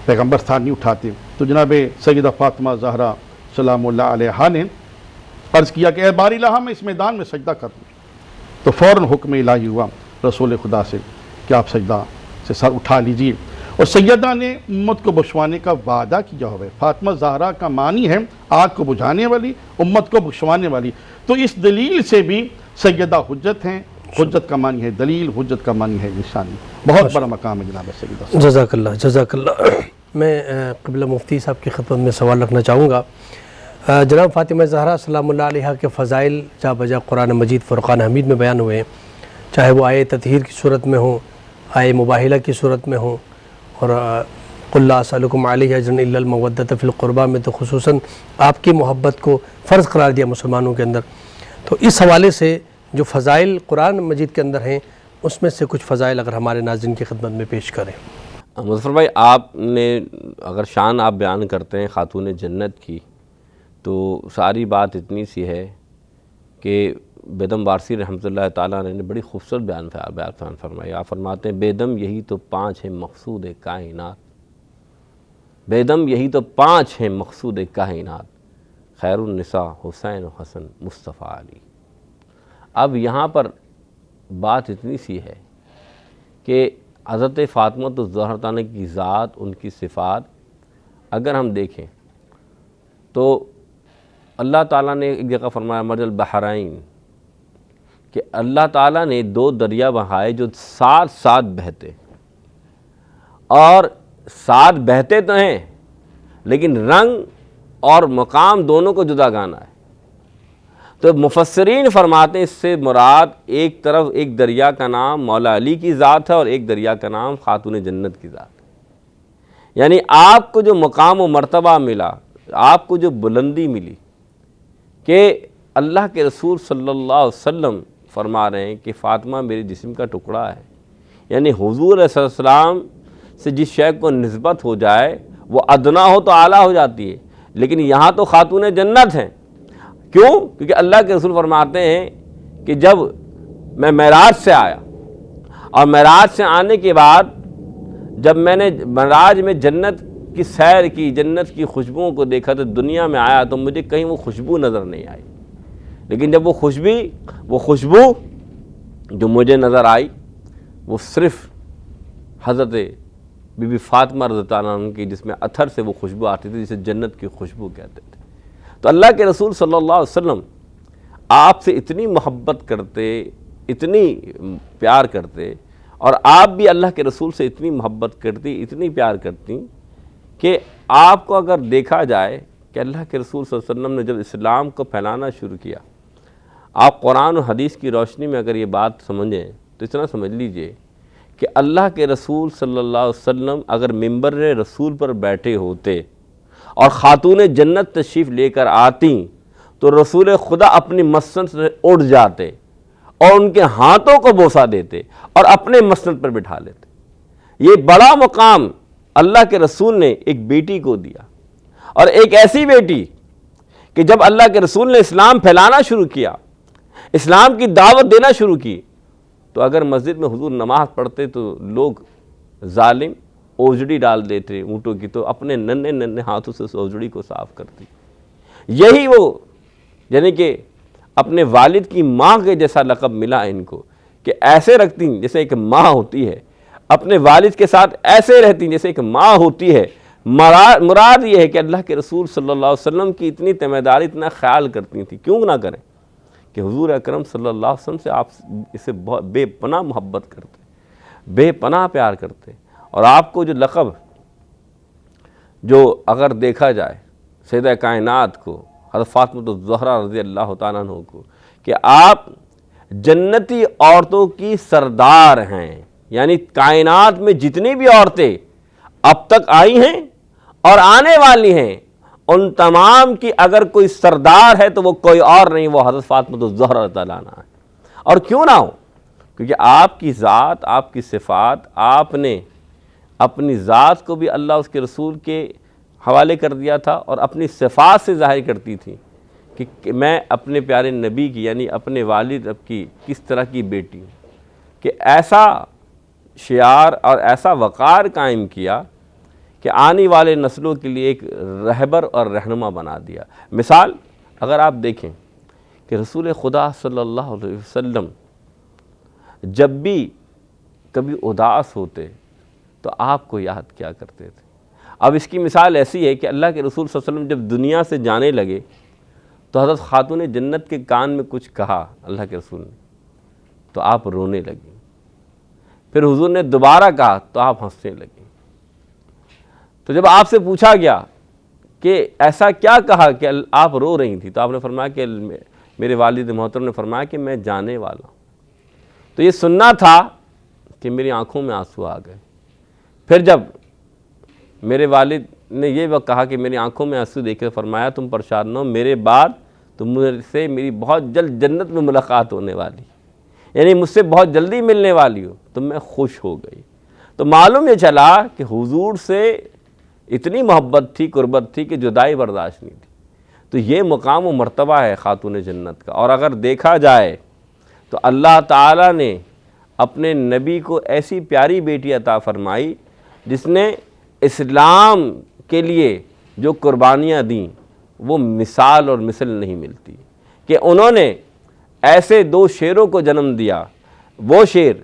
Speaker 2: پیغمبر ساتھ نہیں اٹھاتے، تو جناب سیدہ فاطمہ زہرا سلام اللہ علیہ نے عرض کیا کہ اے باری الہ میں اس میدان میں سجدہ کر دوں، تو فوراً حکم الہی ہوا رسول خدا سے کہ آپ سجدہ سے سر اٹھا لیجیے۔ اور سیدہ نے امت کو بخشوانے کا وعدہ کیا ہوا ہے۔ فاطمہ زہرا کا معنی ہے آگ کو بجھانے والی، امت کو بخشوانے والی، تو اس دلیل سے بھی سیدہ حجت ہیں۔ حجت کا معنی ہے دلیل، حجت کا معنی ہے نشانی۔ بہت بڑا مقام ہے جناب سیدہ۔
Speaker 1: جزاک اللہ، جزاک اللہ۔ میں قبلہ مفتی صاحب کی خدمت میں سوال رکھنا چاہوں گا۔ جناب فاطمہ زہرا سلام اللہ علیہ کے فضائل جا بجا قرآن مجید فرقان حمید میں بیان ہوئے ہیں، چاہے وہ آیے تطہیر کی صورت میں ہوں، آیے مباہلہ کی صورت میں ہوں، اور قل لا اسألکم علیہ اجرا الا المودۃ فی القربیٰ میں تو خصوصاً آپ کی محبت کو فرض قرار دیا مسلمانوں کے اندر۔ تو اس حوالے سے جو فضائل قرآن مجید کے اندر ہیں اس میں سے کچھ فضائل اگر ہمارے ناظرین کی خدمت میں پیش کریں۔
Speaker 3: مظفر بھائی آپ نے اگر شان آپ بیان کرتے ہیں خاتون جنت کی، تو ساری بات اتنی سی ہے کہ بیدم وارثی رحمۃ اللہ تعالیٰ نے بڑی خوبصورت بیان فرمایا۔ آپ فرماتے ہیں بیدم یہی تو 5 ہیں مقصود کائنات، بیدم یہی تو 5 ہیں مقصود کائنات، خیر النساء حسین و حسن مصطفیٰ علی۔ اب یہاں پر بات اتنی سی ہے کہ حضرت فاطمہ الزہرا کی ذات، ان کی صفات اگر ہم دیکھیں تو اللہ تعالیٰ نے ایک جگہ فرمایا مرج البحرین، کہ اللہ تعالیٰ نے 2 دریا بہائے جو ساتھ ساتھ بہتے، اور ساتھ بہتے تو ہیں لیکن رنگ اور مقام دونوں کو جدا گانا ہے۔ تو مفسرین فرماتے ہیں اس سے مراد ایک طرف ایک دریا کا نام مولا علی کی ذات ہے اور ایک دریا کا نام خاتون جنت کی ذات ہے۔ یعنی آپ کو جو مقام و مرتبہ ملا، آپ کو جو بلندی ملی کہ اللہ کے رسول صلی اللہ علیہ وسلم فرما رہے ہیں کہ فاطمہ میرے جسم کا ٹکڑا ہے، یعنی حضور علیہ السلام سے جس شے کو نسبت ہو جائے وہ ادنا ہو تو اعلیٰ ہو جاتی ہے، لیکن یہاں تو خاتون جنت ہیں۔ کیوں؟ کیونکہ اللہ کے رسول فرماتے ہیں کہ جب میں معراج سے آیا اور معراج سے آنے کے بعد جب میں نے معراج میں جنت کی سیر کی، جنت کی خوشبوؤں کو دیکھا تو دنیا میں آیا تو مجھے کہیں وہ خوشبو نظر نہیں آئی، لیکن جب وہ خوشبو جو مجھے نظر آئی وہ صرف حضرت بی بی فاطمہ رضی اللہ عنہ کی، جس میں عطر سے وہ خوشبو آتی تھی، جسے جنت کی خوشبو کہتے تھے۔ تو اللہ کے رسول صلی اللہ علیہ وسلم آپ سے اتنی محبت کرتے، اتنی پیار کرتے، اور آپ بھی اللہ کے رسول سے اتنی محبت کرتی، اتنی پیار کرتی کہ آپ کو اگر دیکھا جائے کہ اللہ کے رسول صلی اللہ علیہ وسلم نے جب اسلام کو پھیلانا شروع کیا، آپ قرآن و حدیث کی روشنی میں اگر یہ بات سمجھیں تو اتنا سمجھ لیجئے کہ اللہ کے رسول صلی اللہ علیہ وسلم اگر ممبر رسول پر بیٹھے ہوتے اور خاتون جنت تشریف لے کر آتی تو رسول خدا اپنی مسند سے اٹھ جاتے اور ان کے ہاتھوں کو بوسہ دیتے اور اپنے مسند پر بٹھا لیتے۔ یہ بڑا مقام اللہ کے رسول نے ایک بیٹی کو دیا، اور ایک ایسی بیٹی کہ جب اللہ کے رسول نے اسلام پھیلانا شروع کیا، اسلام کی دعوت دینا شروع کی، تو اگر مسجد میں حضور نماز پڑھتے تو لوگ ظالم اوجڑی ڈال دیتے اونٹوں کی، تو اپنے ننھے ننھے ہاتھوں سے اس اوجڑی کو صاف کرتی۔ یہی وہ یعنی کہ اپنے والد کی ماں کے جیسا لقب ملا ان کو کہ ایسے رکھتی جیسے ایک ماں ہوتی ہے، اپنے والد کے ساتھ ایسے رہتی جیسے ایک ماں ہوتی ہے۔ مراد یہ ہے کہ اللہ کے رسول صلی اللہ علیہ وسلم کی اتنی تیمارداری، اتنا خیال کرتی تھی، کیوں نہ کریں کہ حضور اکرم صلی اللہ علیہ وسلم سے آپ اسے بہت بے پناہ محبت کرتے، بے پناہ پیار کرتے، اور آپ کو جو لقب جو اگر دیکھا جائے سیدہ کائنات کو حضرت فاطمہ الزہرا رضی اللہ تعالیٰ عنہ کو کہ آپ جنتی عورتوں کی سردار ہیں، یعنی کائنات میں جتنی بھی عورتیں اب تک آئی ہیں اور آنے والی ہیں ان تمام کی اگر کوئی سردار ہے تو وہ کوئی اور نہیں، وہ حضرت فاطمہ الزہرا رضی اللہ عنہ ہے۔ اور کیوں نہ ہو؟ کیونکہ آپ کی ذات، آپ کی صفات، آپ نے اپنی ذات کو بھی اللہ اس کے رسول کے حوالے کر دیا تھا اور اپنی صفات سے ظاہر کرتی تھی کہ میں اپنے پیارے نبی کی یعنی اپنے والد اب کی کس طرح کی بیٹی ہوں، کہ ایسا شعار اور ایسا وقار قائم کیا کہ آنے والے نسلوں کے لیے ایک رہبر اور رہنما بنا دیا۔ مثال اگر آپ دیکھیں کہ رسول خدا صلی اللہ علیہ وسلم جب بھی کبھی اداس ہوتے تو آپ کو یاد کیا کرتے تھے۔ اب اس کی مثال ایسی ہے کہ اللہ کے رسول صلی اللہ علیہ وسلم جب دنیا سے جانے لگے تو حضرت خاتون جنت کے کان میں کچھ کہا اللہ کے رسول نے تو آپ رونے لگیں، پھر حضور نے دوبارہ کہا تو آپ ہنسنے لگیں۔ تو جب آپ سے پوچھا گیا کہ ایسا کیا کہا کہ آپ رو رہی تھی، تو آپ نے فرمایا کہ میرے والد محترم نے فرمایا کہ میں جانے والا ہوں۔ تو یہ سننا تھا کہ میری آنکھوں میں آنسو آ گئے۔ پھر جب میرے والد نے یہ وقت کہا کہ میری آنکھوں میں آنسو دیکھ کے فرمایا تم پریشان نہ ہو، میرے بعد تم مجھ سے میری بہت جلد جنت میں ملاقات ہونے والی، یعنی مجھ سے بہت جلدی ملنے والی ہو، تو میں خوش ہو گئی۔ تو معلوم یہ چلا کہ حضور سے اتنی محبت تھی، قربت تھی کہ جدائی برداشت نہیں تھی۔ تو یہ مقام و مرتبہ ہے خاتون جنت کا۔ اور اگر دیکھا جائے تو اللہ تعالیٰ نے اپنے نبی کو ایسی پیاری بیٹی عطا فرمائی جس نے اسلام کے لیے جو قربانیاں دیں وہ مثال اور مثل نہیں ملتی، کہ انہوں نے ایسے دو شیروں کو جنم دیا، وہ شیر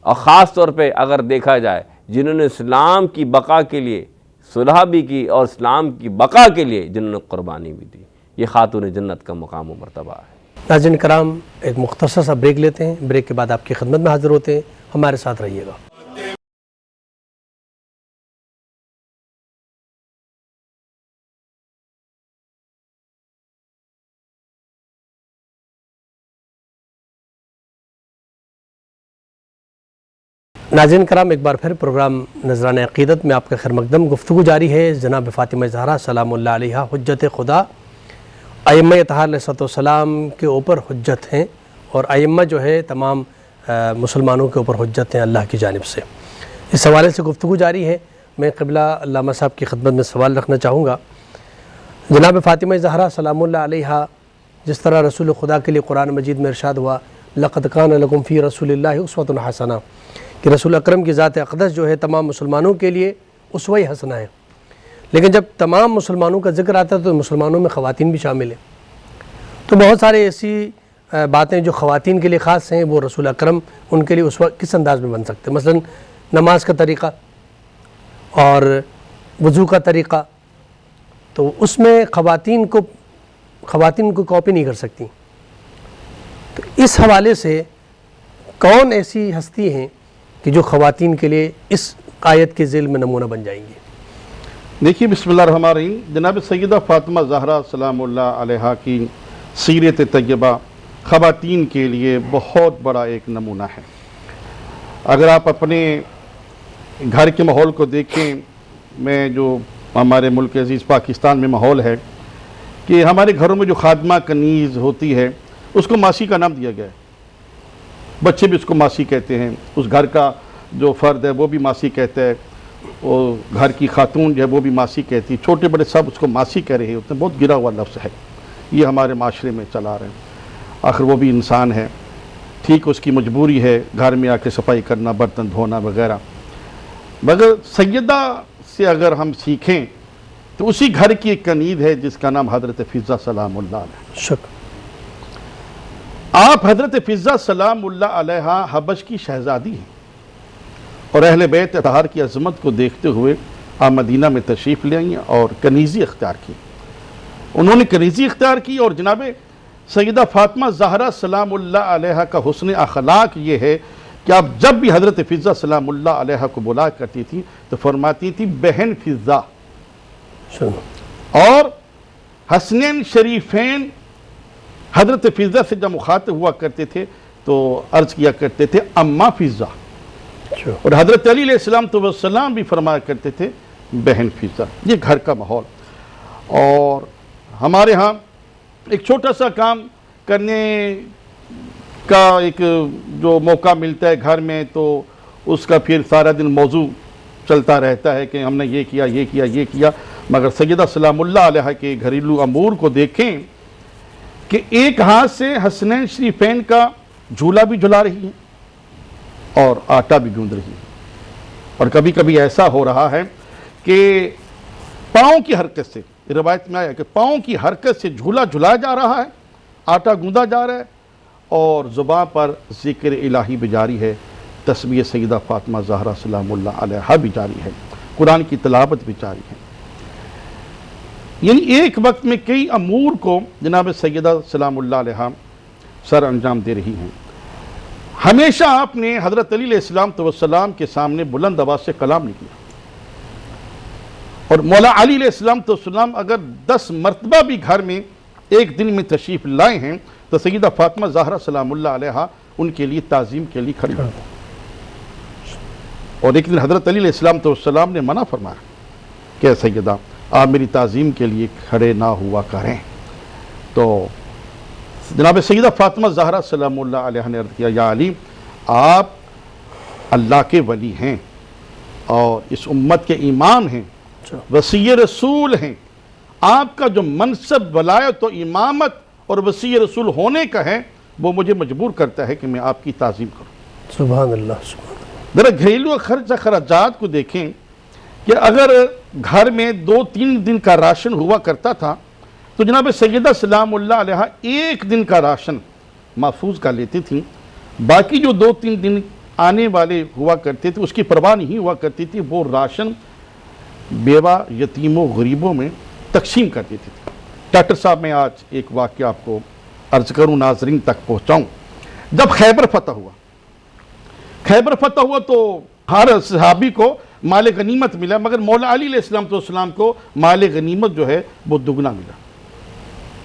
Speaker 3: اور خاص طور پہ اگر دیکھا جائے جنہوں نے اسلام کی بقا کے لیے صلح بھی کی اور اسلام کی بقا کے لیے جنہوں نے قربانی بھی دی، یہ خاتون جنت کا مقام و مرتبہ ہے۔
Speaker 1: ناظرین کرام، ایک مختصر سا بریک لیتے ہیں، بریک کے بعد آپ کی خدمت میں حاضر ہوتے ہیں، ہمارے ساتھ رہیے گا۔ ناظرین کرام، ایک بار پھر پروگرام نذرانہ عقیدت میں آپ کا خیر مقدم گفتگو جاری ہے۔ جناب فاطمہ زہرا سلام اللہ علیہا حجت خدا ائمہ اطہار علیہ السلام کے اوپر حجت ہیں، اور ائمہ جو ہے تمام مسلمانوں کے اوپر حجت ہیں اللہ کی جانب سے۔ اس حوالے سے گفتگو جاری ہے۔ میں قبلہ علامہ صاحب کی خدمت میں سوال رکھنا چاہوں گا۔ جناب فاطمہ زہرا سلام اللہ علیہا، جس طرح رسول خدا کے لیے قرآن مجید میں ارشاد ہوا لقد کان لکم فی رسول اللہ اسوۃ حسنہ، کہ رسول اکرم کی ذات اقدس جو ہے تمام مسلمانوں کے لیے اسوہ حسنہ ہے، لیکن جب تمام مسلمانوں کا ذکر آتا ہے تو مسلمانوں میں خواتین بھی شامل ہیں۔ تو بہت سارے ایسی باتیں جو خواتین کے لیے خاص ہیں، وہ رسول اکرم ان کے لیے اسوہ کس انداز میں بن سکتے ہیں؟ مثلا نماز کا طریقہ اور وضو کا طریقہ، تو اس میں خواتین کو کاپی نہیں کر سکتی۔ تو اس حوالے سے کون ایسی ہستی ہیں کہ جو خواتین کے لیے اس آیت کے ذیل میں نمونہ بن جائیں گی؟
Speaker 2: دیکھیے بسم اللہ الرحمن الرحیم، جناب سیدہ فاطمہ زہرا سلام اللہ علیہا کی سیرت طیبہ خواتین کے لیے بہت بڑا ایک نمونہ ہے۔ اگر آپ اپنے گھر کے ماحول کو دیکھیں، میں جو ہمارے ملک عزیز پاکستان میں ماحول ہے کہ ہمارے گھروں میں جو خادمہ کنیز ہوتی ہے اس کو ماسی کا نام دیا گیا ہے، بچے بھی اس کو ماسی کہتے ہیں، اس گھر کا جو فرد ہے وہ بھی ماسی کہتا ہے، وہ گھر کی خاتون جو ہے وہ بھی ماسی کہتی ہے، چھوٹے بڑے سب اس کو ماسی کہہ رہے ہوتے ہیں۔ بہت گرا ہوا لفظ ہے، یہ ہمارے معاشرے میں چلا رہے ہیں۔ آخر وہ بھی انسان ہے، ٹھیک اس کی مجبوری ہے گھر میں آ کے صفائی کرنا، برتن دھونا وغیرہ، مگر سیدہ سے اگر ہم سیکھیں تو اسی گھر کی ایک کنید ہے جس کا نام حضرت فضہ سلام اللہ علیہ۔
Speaker 1: شکر۔
Speaker 2: آپ حضرت فضہ سلام اللہ علیہ حبش کی شہزادی ہیں، اور اہل بیت اطہار کی عظمت کو دیکھتے ہوئے آپ مدینہ میں تشریف لے آئیں اور کنیزی اختیار کی۔ انہوں نے کنیزی اختیار کی، اور جناب سیدہ فاطمہ زہرا سلام اللہ علیہ کا حسن اخلاق یہ ہے کہ آپ جب بھی حضرت فضہ سلام اللہ علیہ کو بلا کرتی تھی تو فرماتی تھی بہن فضہ، اور حسنین شریفین حضرت فضہ سے جب مخاطب ہوا کرتے تھے تو عرض کیا کرتے تھے اماں فضہ، اور حضرت علی علیہ السلام بھی فرمایا کرتے تھے بہن فضہ۔ یہ گھر کا ماحول، اور ہمارے ہاں ایک چھوٹا سا کام کرنے کا ایک جو موقع ملتا ہے گھر میں تو اس کا پھر سارا دن موضوع چلتا رہتا ہے کہ ہم نے یہ کیا یہ کیا یہ کیا، مگر سیدہ سلام اللہ علیہ کے گھریلو امور کو دیکھیں کہ ایک ہاتھ سے حسنین شریفین کا جھولا بھی جھلا رہی ہے اور آٹا بھی گوندھ رہی ہے، اور کبھی کبھی ایسا ہو رہا ہے کہ پاؤں کی حرکت سے، روایت میں آیا کہ پاؤں کی حرکت سے جھولا جھلایا جا رہا ہے، آٹا گوندا جا رہا ہے، اور زباں پر ذکر الہی بھی جاری ہے، تسبیح سیدہ فاطمہ زہرا سلام اللہ علیہا بھی جاری ہے، قرآن کی تلاوت بھی جاری ہے۔ یعنی ایک وقت میں کئی امور کو جناب سیدہ سلام اللہ علیہا سر انجام دے رہی ہیں۔ ہمیشہ آپ نے حضرت علی علیہ السلام کے سامنے بلند آواز سے کلام نہیں کیا، اور مولا علی علیہ السلام اگر 10 مرتبہ بھی گھر میں ایک دن میں تشریف لائے ہیں تو سیدہ فاطمہ زہرا سلام اللہ علیہا ان کے لیے تعظیم کے لیے کھڑی، اور ایک دن حضرت علی علیہ السلام نے منع فرمایا کہ سیدہ آپ میری تعظیم کے لیے کھڑے نہ ہوا کریں، تو جناب سیدہ فاطمہ زہرا سلام اللہ علیہ نے عرض کیا یا علی، آپ اللہ کے ولی ہیں اور اس امت کے امام ہیں، وصی رسول ہیں، آپ کا جو منصب ولایت و امامت اور وصی رسول ہونے کا ہے وہ مجھے مجبور کرتا ہے کہ میں آپ کی تعظیم کروں۔
Speaker 1: سبحان اللہ، سبحان اللہ۔
Speaker 2: ذرا گھریلو خرچ اخراجات کو دیکھیں کہ اگر گھر میں 2-3 دن کا راشن ہوا کرتا تھا تو جناب سیدہ سلام اللہ علیہ ایک دن کا راشن محفوظ کر لیتی تھیں، باقی جو 2-3 دن آنے والے ہوا کرتے تھے اس کی پرواہ نہیں ہوا کرتی تھی، وہ راشن بیوہ یتیموں غریبوں میں تقسیم کر دیتی تھی۔ ڈاکٹر صاحب میں آج ایک واقعہ آپ کو عرض کروں، ناظرین تک پہنچاؤں۔ جب خیبر فتح ہوا تو ہر صحابی کو مال غنیمت ملا، مگر مولا علی علیہ السلام کو مال غنیمت جو ہے وہ دگنا ملا۔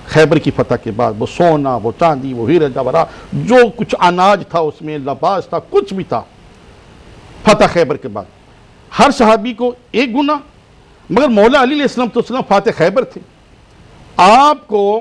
Speaker 2: خیبر کی فتح کے بعد وہ سونا، وہ چاندی، وہ ہیرے جواہرات، جو کچھ اناج تھا اس میں، لباس تھا، کچھ بھی تھا، فتح خیبر کے بعد ہر صحابی کو ایک گنا، مگر مولا علی علیہ السلام فاتح خیبر تھے، آپ کو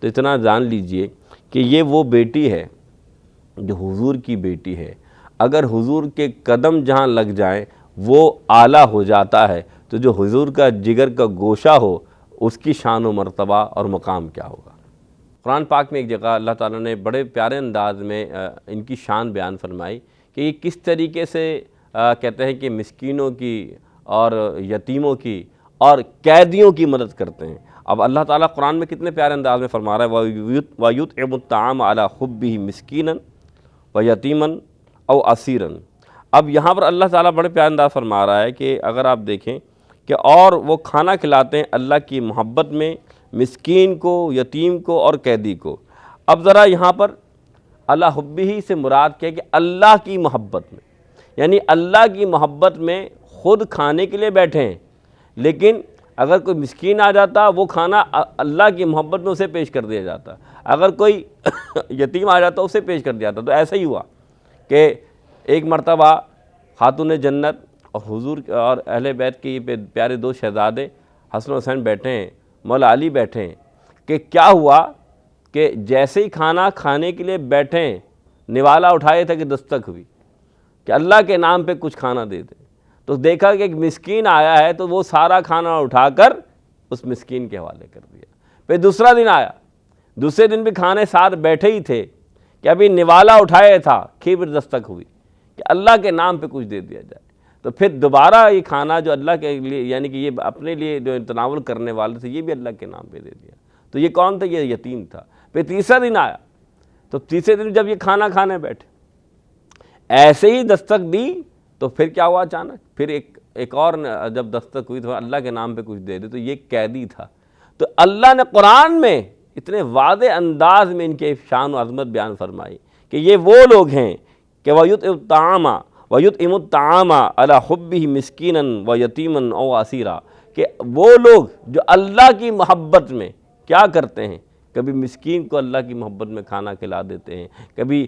Speaker 3: تو اتنا جان لیجئے کہ یہ وہ بیٹی ہے جو حضور کی بیٹی ہے، اگر حضور کے قدم جہاں لگ جائیں وہ اعلیٰ ہو جاتا ہے، تو جو حضور کا جگر کا گوشہ ہو اس کی شان و مرتبہ اور مقام کیا ہوگا۔ قرآن پاک میں ایک جگہ اللہ تعالیٰ نے بڑے پیارے انداز میں ان کی شان بیان فرمائی کہ یہ کس طریقے سے کہتے ہیں کہ مسکینوں کی اور یتیموں کی اور قیدیوں کی مدد کرتے ہیں۔ اب اللہ تعالیٰ قرآن میں کتنے پیارے انداز میں فرما رہا ہے وَيُطْعِمُ الطَّعَامَ عَلَىٰ حُبِّهِ مِسْكِينًا وَيَتِيمًا أَوْ أَسِيرًا۔ اب یہاں پر اللہ تعالیٰ بڑے پیارے انداز فرما رہا ہے کہ اگر آپ دیکھیں کہ اور وہ کھانا کھلاتے ہیں اللہ کی محبت میں مسکین کو، یتیم کو اور قیدی کو۔ اب ذرا یہاں پر اللہ حبہ سے مراد کیا کہ اللہ کی محبت میں، یعنی اللہ کی محبت میں خود کھانے کے لیے بیٹھے ہیں، لیکن اگر کوئی مسکین آ جاتا وہ کھانا اللہ کی محبت میں اسے پیش کر دیا جاتا، اگر کوئی یتیم آ جاتا اسے پیش کر دیا جاتا۔ تو ایسا ہی ہوا کہ ایک مرتبہ خاتون جنت اور حضور اور اہل بیت کے یہ پیارے دو شہزادے حسن و حسین بیٹھے ہیں، مولا علی بیٹھے ہیں، کہ کیا ہوا کہ جیسے ہی کھانا کھانے کے لیے بیٹھے ہیں نوالا اٹھائے تھے کہ دستک ہوئی کہ اللہ کے نام پہ کچھ کھانا دے دیں، تو دیکھا کہ ایک مسکین آیا ہے تو وہ سارا کھانا اٹھا کر اس مسکین کے حوالے کر دیا۔ پھر دوسرا دن آیا، دوسرے دن بھی کھانے ساتھ بیٹھے ہی تھے کہ ابھی نوالا اٹھائے تھا کہ پھر دستک ہوئی کہ اللہ کے نام پہ کچھ دے دیا جائے، تو پھر دوبارہ یہ کھانا جو اللہ کے لیے یعنی کہ یہ اپنے لیے جو تناول کرنے والے تھے یہ بھی اللہ کے نام پہ دے دیا۔ تو یہ کون تھا؟ یہ یتیم تھا۔ پھر تیسرا دن آیا تو تیسرے دن جب یہ کھانا کھانے بیٹھے ایسے ہی دستک دی تو پھر کیا ہوا اچانک، پھر ایک اور جب دستک ہوئی تو اللہ کے نام پہ کچھ دے دے، تو یہ قیدی تھا۔ تو اللہ نے قرآن میں اتنے واضح انداز میں ان کے شان و عظمت بیان فرمائی کہ یہ وہ لوگ ہیں کہ وَيُطْعِمُ الطَّعَامَ عَلَىٰ حُبِّهِ مِسْكِينًا وَيَتِيمًا أَوْ أَسِيرًا، کہ وہ لوگ جو اللہ کی محبت میں کیا کرتے ہیں، کبھی مسکین کو اللہ کی محبت میں کھانا کھلا دیتے ہیں، کبھی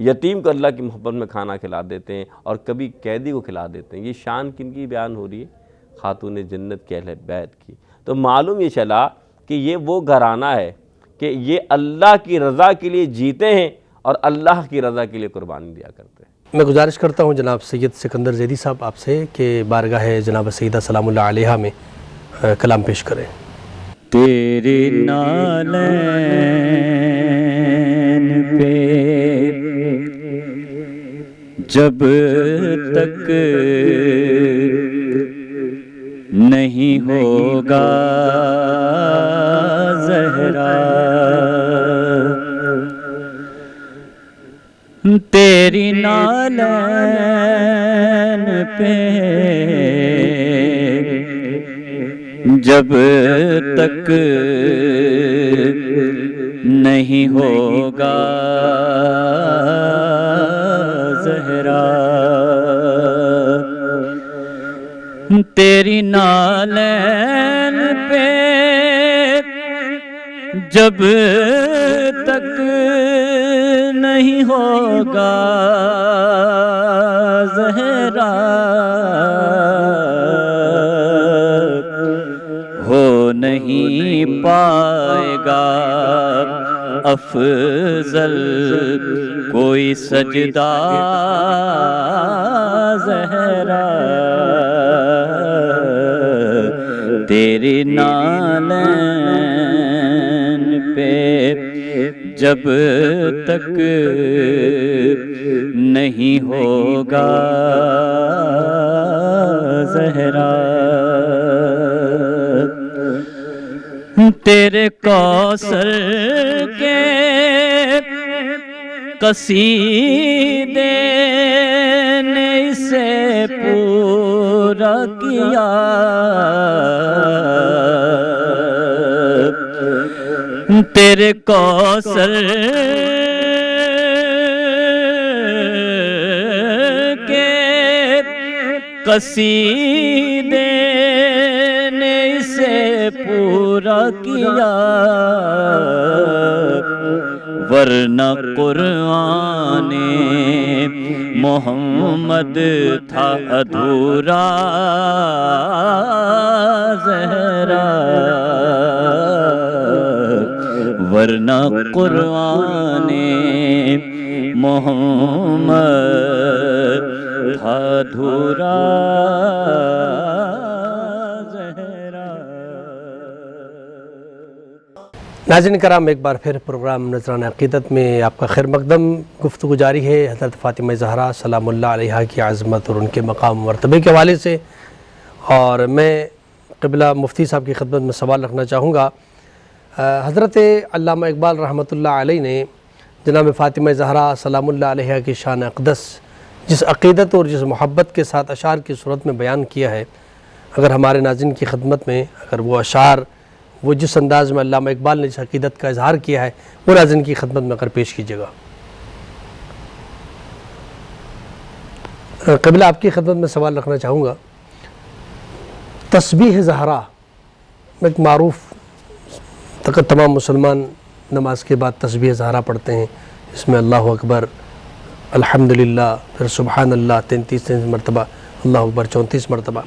Speaker 3: یتیم کو اللہ کی محبت میں کھانا کھلا دیتے ہیں، اور کبھی قیدی کو کھلا دیتے ہیں۔ یہ شان کن کی بیان ہو رہی ہے؟ خاتون جنت کے اہل بیت کی۔ تو معلوم یہ چلا کہ یہ وہ گھرانہ ہے کہ یہ اللہ کی رضا کے لیے جیتے ہیں اور اللہ کی رضا کے لیے قربانی دیا کرتے ہیں۔
Speaker 1: میں گزارش کرتا ہوں جناب سید سکندر زیدی صاحب آپ سے کہ بارگاہ جناب سیدہ سلام اللہ علیہا میں کلام پیش کریں۔
Speaker 4: تیرے نالین پہ جب تک نہیں ہوگا زہرا، تیری نالین پہ جب تک نہیں ہوگا زہرا، تیری نالین پہ جب تک نہیں ہوگا زہرا، ہو نہیں پائے گا افضل کوئی سجدہ زہرا، تیری نالین پہ جب تک نہیں ہوگا زہرا، تیرے کوثر کے قصیدے نے اسے پورا کیا، تیرے کوثر کے قصیدے نے اسے پورا کیا، ورنہ قرآن محمد تھا ادھورا زہرا، ورنہ قرآن محمد تھا دھورا زہرا۔
Speaker 1: ناظرین کرام، ایک بار پھر پروگرام نذرانہ عقیدت میں آپ کا خیر مقدم گفتگو جاری ہے حضرت فاطمہ زہرا سلام اللہ علیہا کی عظمت اور ان کے مقام و مرتبے کے حوالے سے، اور میں قبلہ مفتی صاحب کی خدمت میں سوال رکھنا چاہوں گا۔ حضرت علامہ اقبال رحمۃ اللہ علیہ نے جناب فاطمہ زہرا سلام اللہ علیہا کی شان اقدس جس عقیدت اور جس محبت کے ساتھ اشعار کی صورت میں بیان کیا ہے، اگر ہمارے ناظرین کی خدمت میں اگر وہ اشعار وہ جس انداز میں علامہ اقبال نے جس عقیدت کا اظہار کیا ہے وہ ناظرین کی خدمت میں اگر پیش کیجیے گا۔ قبلہ آپ کی خدمت میں سوال رکھنا چاہوں گا، تسبیح زہرا ایک معروف تمام مسلمان نماز کے بعد تسبیح زہرا پڑھتے ہیں، اس میں اللہ اکبر، الحمدللہ، پھر سبحان اللہ 33 مرتبہ، اللہ اکبر 34 مرتبہ،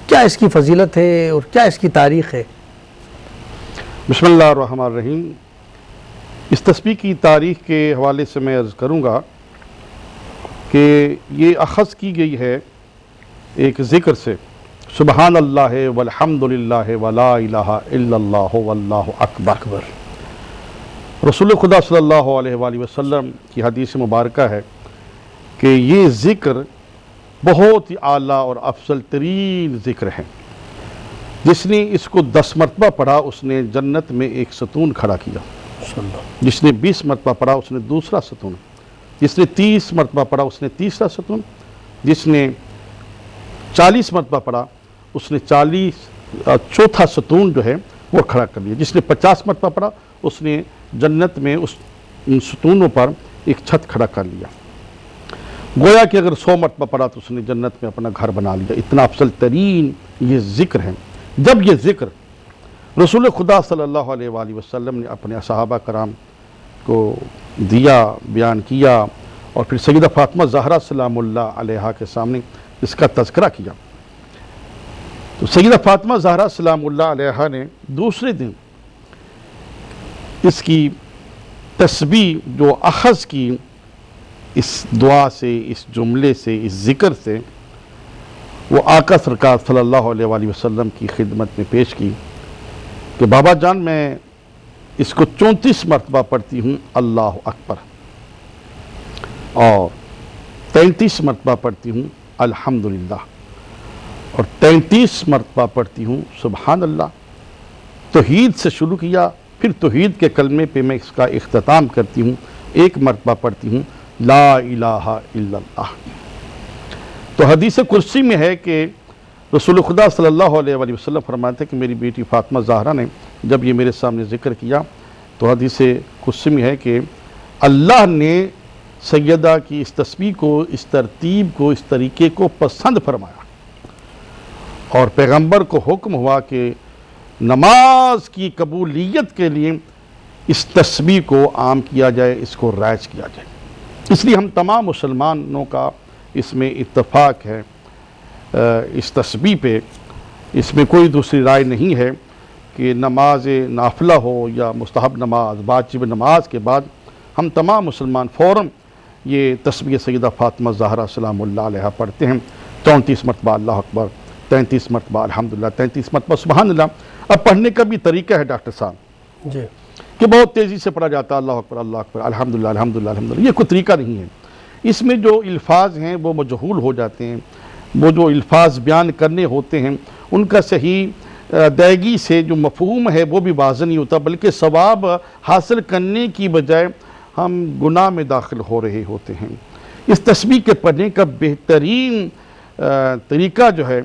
Speaker 1: کیا اس کی فضیلت ہے اور کیا اس کی تاریخ ہے؟
Speaker 2: بسم اللہ الرحمن الرحیم۔ اس تسبیح کی تاریخ کے حوالے سے میں عرض کروں گا کہ یہ اخذ کی گئی ہے ایک ذکر سے، سبحان اللہ والحمدللہ ولا الہ الا اللہ واللہ اکبر۔ رسول خدا صلی اللہ علیہ وآلہ وسلم کی حدیث مبارکہ ہے کہ یہ ذکر بہت ہی اعلیٰ اور افضل ترین ذکر ہے۔ جس نے اس کو 10 مرتبہ پڑھا اس نے جنت میں ایک ستون کھڑا کیا، جس نے 20 مرتبہ پڑھا اس نے دوسرا ستون، جس نے 30 مرتبہ پڑھا اس نے تیسرا ستون، جس نے 40 مرتبہ پڑھا اس نے چوتھا ستون جو ہے وہ کھڑا کر لیا، جس نے 50 مرتبہ پڑھا اس نے جنت میں ان ستونوں پر ایک چھت کھڑا کر لیا۔ گویا کہ اگر 100 مرتبہ پڑھا تو اس نے جنت میں اپنا گھر بنا لیا۔ اتنا افضل ترین یہ ذکر ہے۔ جب یہ ذکر رسول خدا صلی اللہ علیہ وآلہ وسلم نے اپنے صحابہ کرام کو دیا، بیان کیا، اور پھر سیدہ فاطمہ زہرا سلام اللہ علیہا کے سامنے اس کا تذکرہ کیا، تو سیدہ فاطمہ زہرا سلام اللہ علیہا نے دوسرے دن اس کی تسبیح جو اخذ کی اس دعا سے، اس جملے سے، اس ذکر سے، وہ آقا سرکار صلی اللہ علیہ وآلہ وسلم کی خدمت میں پیش کی کہ بابا جان میں اس کو 34 مرتبہ پڑھتی ہوں اللہ اکبر، اور 33 مرتبہ پڑھتی ہوں الحمدللہ، اور 33 مرتبہ پڑھتی ہوں سبحان اللہ۔ توحید سے شروع کیا، پھر توحید کے کلمے پہ میں اس کا اختتام کرتی ہوں، 1 مرتبہ پڑھتی ہوں لا الہ الا اللہ۔ تو حدیث قدسی میں ہے کہ رسول خدا صلی اللہ علیہ وآلہ وسلم فرماتے ہیں کہ میری بیٹی فاطمہ زہرا نے جب یہ میرے سامنے ذکر کیا تو حدیث قدسی میں ہے کہ اللہ نے سیدہ کی اس تسبیح کو، اس ترتیب کو، اس طریقے کو پسند فرمایا، اور پیغمبر کو حکم ہوا کہ نماز کی قبولیت کے لیے اس تسبیح کو عام کیا جائے، اس کو رائج کیا جائے۔ اس لیے ہم تمام مسلمانوں کا اس میں اتفاق ہے اس تسبیح پہ، اس میں کوئی دوسری رائے نہیں ہے کہ نماز نافلہ ہو یا مستحب نماز، واجب نماز کے بعد ہم تمام مسلمان فوراً یہ تسبیح سیدہ فاطمہ زہرا سلام اللہ علیہ پڑھتے ہیں، 34 مرتبہ اللہ اکبر، 33 مرتبہ الحمدللہ، 33 مرتبہ سبحان اللہ۔ اب پڑھنے کا بھی طریقہ ہے ڈاکٹر صاحب
Speaker 1: جی
Speaker 2: کہ بہت تیزی سے پڑھا جاتا ہے اللہ اکبر اللہ اکبر الحمدللہ الحمدللہ الحمدللہ، یہ کوئی طریقہ نہیں ہے۔ اس میں جو الفاظ ہیں وہ مجہول ہو جاتے ہیں، وہ جو الفاظ بیان کرنے ہوتے ہیں ان کا صحیح ادائیگی سے جو مفہوم ہے وہ بھی واضح نہیں ہوتا، بلکہ ثواب حاصل کرنے کی بجائے ہم گناہ میں داخل ہو رہے ہوتے ہیں۔ اس تسبیح کے پڑھنے کا بہترین طریقہ جو ہے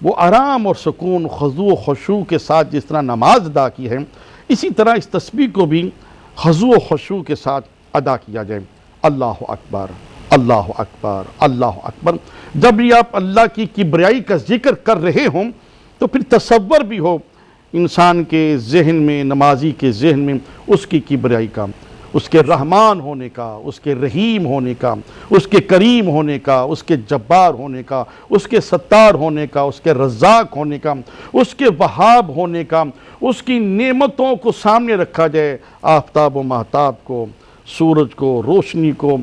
Speaker 2: وہ آرام اور سکون، خضوع و خشوع کے ساتھ جس طرح نماز ادا کی ہے، اسی طرح اس تسبیح کو بھی خضوع و خشوع کے ساتھ ادا کیا جائے۔ اللہ اکبر اللہ اکبر اللہ اکبر۔ جب بھی آپ اللہ کی کبریائی کا ذکر کر رہے ہوں تو پھر تصور بھی ہو انسان کے ذہن میں، نمازی کے ذہن میں اس کی کبریائی کا، اس کے رحمان ہونے کا، اس کے رحیم ہونے کا، اس کے کریم ہونے کا، اس کے جبار ہونے کا، اس کے ستار ہونے کا، اس کے رزاق ہونے کا، اس کے وہاب ہونے کا، اس کی نعمتوں کو سامنے رکھا جائے، آفتاب و مہتاب کو، سورج کو، روشنی کو،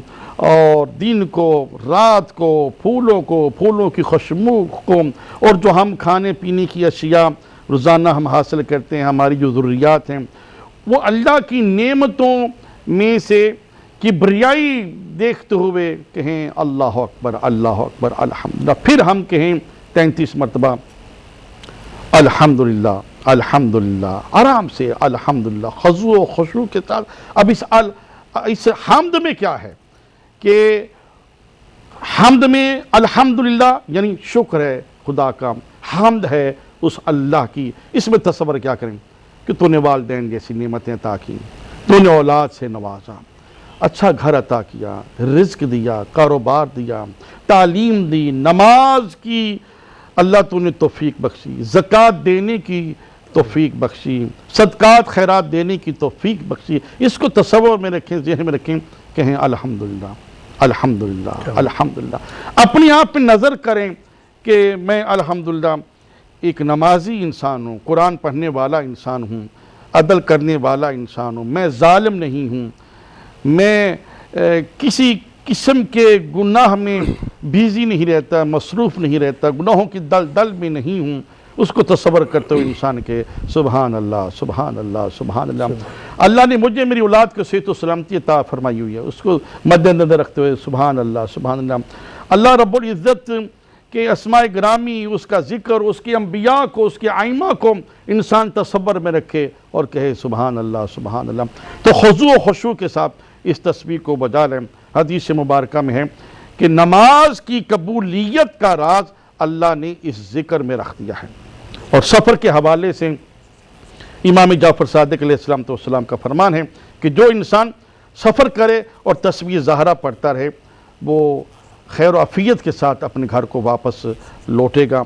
Speaker 2: اور دن کو، رات کو، پھولوں کو، پھولوں کی خوشبو کو، اور جو ہم کھانے پینے کی اشیاء روزانہ ہم حاصل کرتے ہیں، ہماری جو ضروریات ہیں، وہ اللہ کی نعمتوں میں سے کبریائی دیکھتے ہوئے کہیں اللہ اکبر، اللہ اکبر، الحمدللہ۔ پھر ہم کہیں 33 مرتبہ الحمدللہ، الحمدللہ، آرام سے الحمدللہ، خضوع و خشوع کے ساتھ۔ اب اس حمد میں کیا ہے کہ حمد میں الحمدللہ یعنی شکر ہے خدا کا، حمد ہے اس اللہ کی۔ اس میں تصور کیا کریں کہ تو نے والدین جیسی نعمتیں عطا کی، تو نے اولاد سے نوازا، اچھا گھر عطا کیا، رزق دیا، کاروبار دیا، تعلیم دی، نماز کی اللہ تو نے توفیق بخشی، زکوٰۃ دینے کی توفیق بخشی، صدقات خیرات دینے کی توفیق بخشی۔ اس کو تصور میں رکھیں، ذہن میں رکھیں، کہیں الحمدللہ، الحمدللہ، الحمدللہ۔ اپنی آپ پہ نظر کریں کہ میں الحمدللہ ایک نمازی انسان ہوں، قرآن پڑھنے والا انسان ہوں، عدل کرنے والا انسان ہوں، میں ظالم نہیں ہوں، میں کسی قسم کے گناہ میں بزی نہیں رہتا، مصروف نہیں رہتا، گناہوں کی دل میں نہیں ہوں۔ اس کو تصور کرتے ہوئے انسان کے سبحان اللہ، سبحان اللہ، سبحان اللہ۔ اللہ نے مجھے میری اولاد کو صحت و سلامتی عطا فرمائی ہوئی ہے، اس کو مد نظر رکھتے ہوئے سبحان اللہ، سبحان اللہ۔ اللہ رب العزت کے اسماء گرامی، اس کا ذکر، اس کے انبیاء کو، اس کے ائمہ کو انسان تصور میں رکھے اور کہے سبحان اللہ، سبحان اللہ۔ تو خضوع و خشوع کے ساتھ اس تسبیح کو بجا لیں۔ حدیث مبارکہ میں ہے کہ نماز کی قبولیت کا راز اللہ نے اس ذکر میں رکھ دیا ہے۔ اور سفر کے حوالے سے امام جعفر صادق علیہ السلام کا فرمان ہے کہ جو انسان سفر کرے اور تسبیح زہرہ پڑھتا رہے وہ خیر و عافیت کے ساتھ اپنے گھر کو واپس لوٹے گا،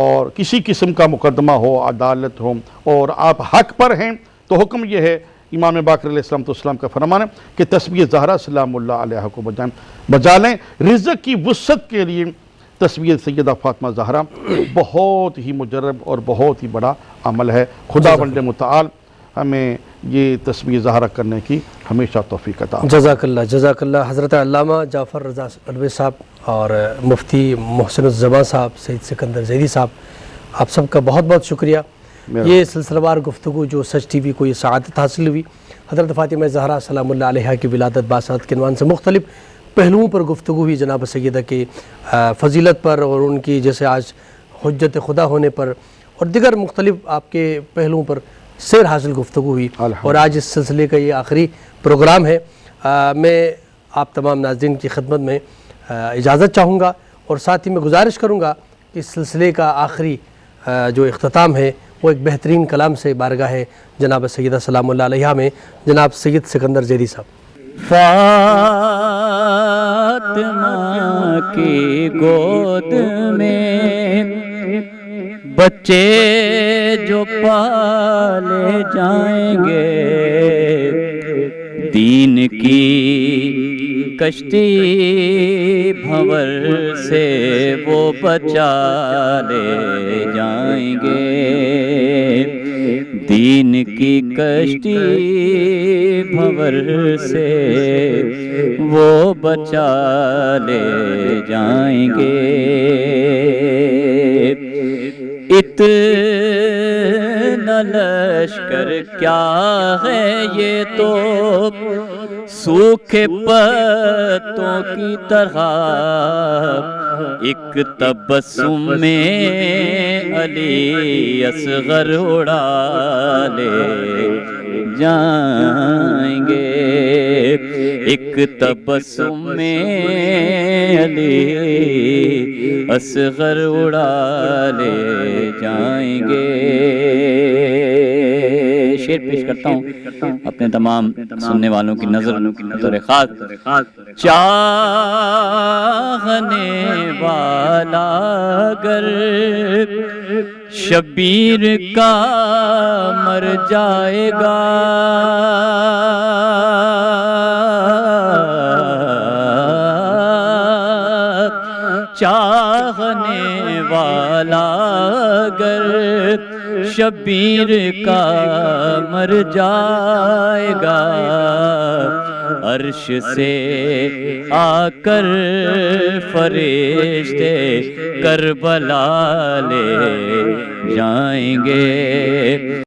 Speaker 2: اور کسی قسم کا مقدمہ ہو، عدالت ہو اور آپ حق پر ہیں تو حکم یہ ہے، امام باقر علیہ السلام کا فرمان ہے کہ تسبیح زہرہ سلام اللہ علیہ کو بجا لیں۔ رزق کی وسعت کے لیے تسبیح سیدہ فاطمہ زہرا بہت ہی مجرب اور بہت ہی بڑا عمل ہے۔ خداوند متعال ہمیں یہ تسبیح زہرا کرنے کی ہمیشہ توفیق عطا۔
Speaker 1: جزاک اللہ، جزاک اللہ۔ حضرت علامہ جعفر رضا علوی صاحب اور مفتی محسن الزمان صاحب، سید سکندر زیدی صاحب، آپ سب کا بہت بہت شکریہ۔ یہ سلسلہ وار گفتگو جو سچ ٹی وی کو یہ سعادت حاصل ہوئی، حضرت فاطمہ زہرا سلام اللہ علیہا کی ولادت باسعادت کے عنوان سے مختلف پہلوؤں پر گفتگو ہوئی، جناب سیدہ کے فضیلت پر اور ان کی جیسے آج حجت خدا ہونے پر اور دیگر مختلف آپ کے پہلوؤں پر سیر حاصل گفتگو ہوئی، اور آج اس سلسلے کا یہ آخری پروگرام ہے۔ میں آپ تمام ناظرین کی خدمت میں اجازت چاہوں گا اور ساتھ ہی میں گزارش کروں گا کہ اس سلسلے کا آخری جو اختتام ہے وہ ایک بہترین کلام سے بارگاہ ہے جناب سیدہ سلام اللہ علیہا میں جناب سید سکندر زیدی صاحب۔
Speaker 4: فاطمہ کی گود میں بچے جو پالے جائیں گے، دین کی کشتی بھنور سے وہ بچا لے جائیں گے، دین کی کشتی بھنور سے وہ بچا لے جائیں گے۔ اتنا لشکر کیا ہے یہ تو سوکھے پتوں کی طرح، ایک تبسم میں علی اصغر اڑا لے جائیں گے، ایک تبسم میں علی اصغر اڑا لے جائیں گے۔ شعر پیش کرتا ہوں اپنے تمام سننے والوں کی نظر بطور خاص۔ چاہنے والا گر شبیر کا مر جائے گا، چاہنے والا اگر شبیر کا مر جائے گا، عرش سے آ کر فرشتے کربلا لے جائیں گے۔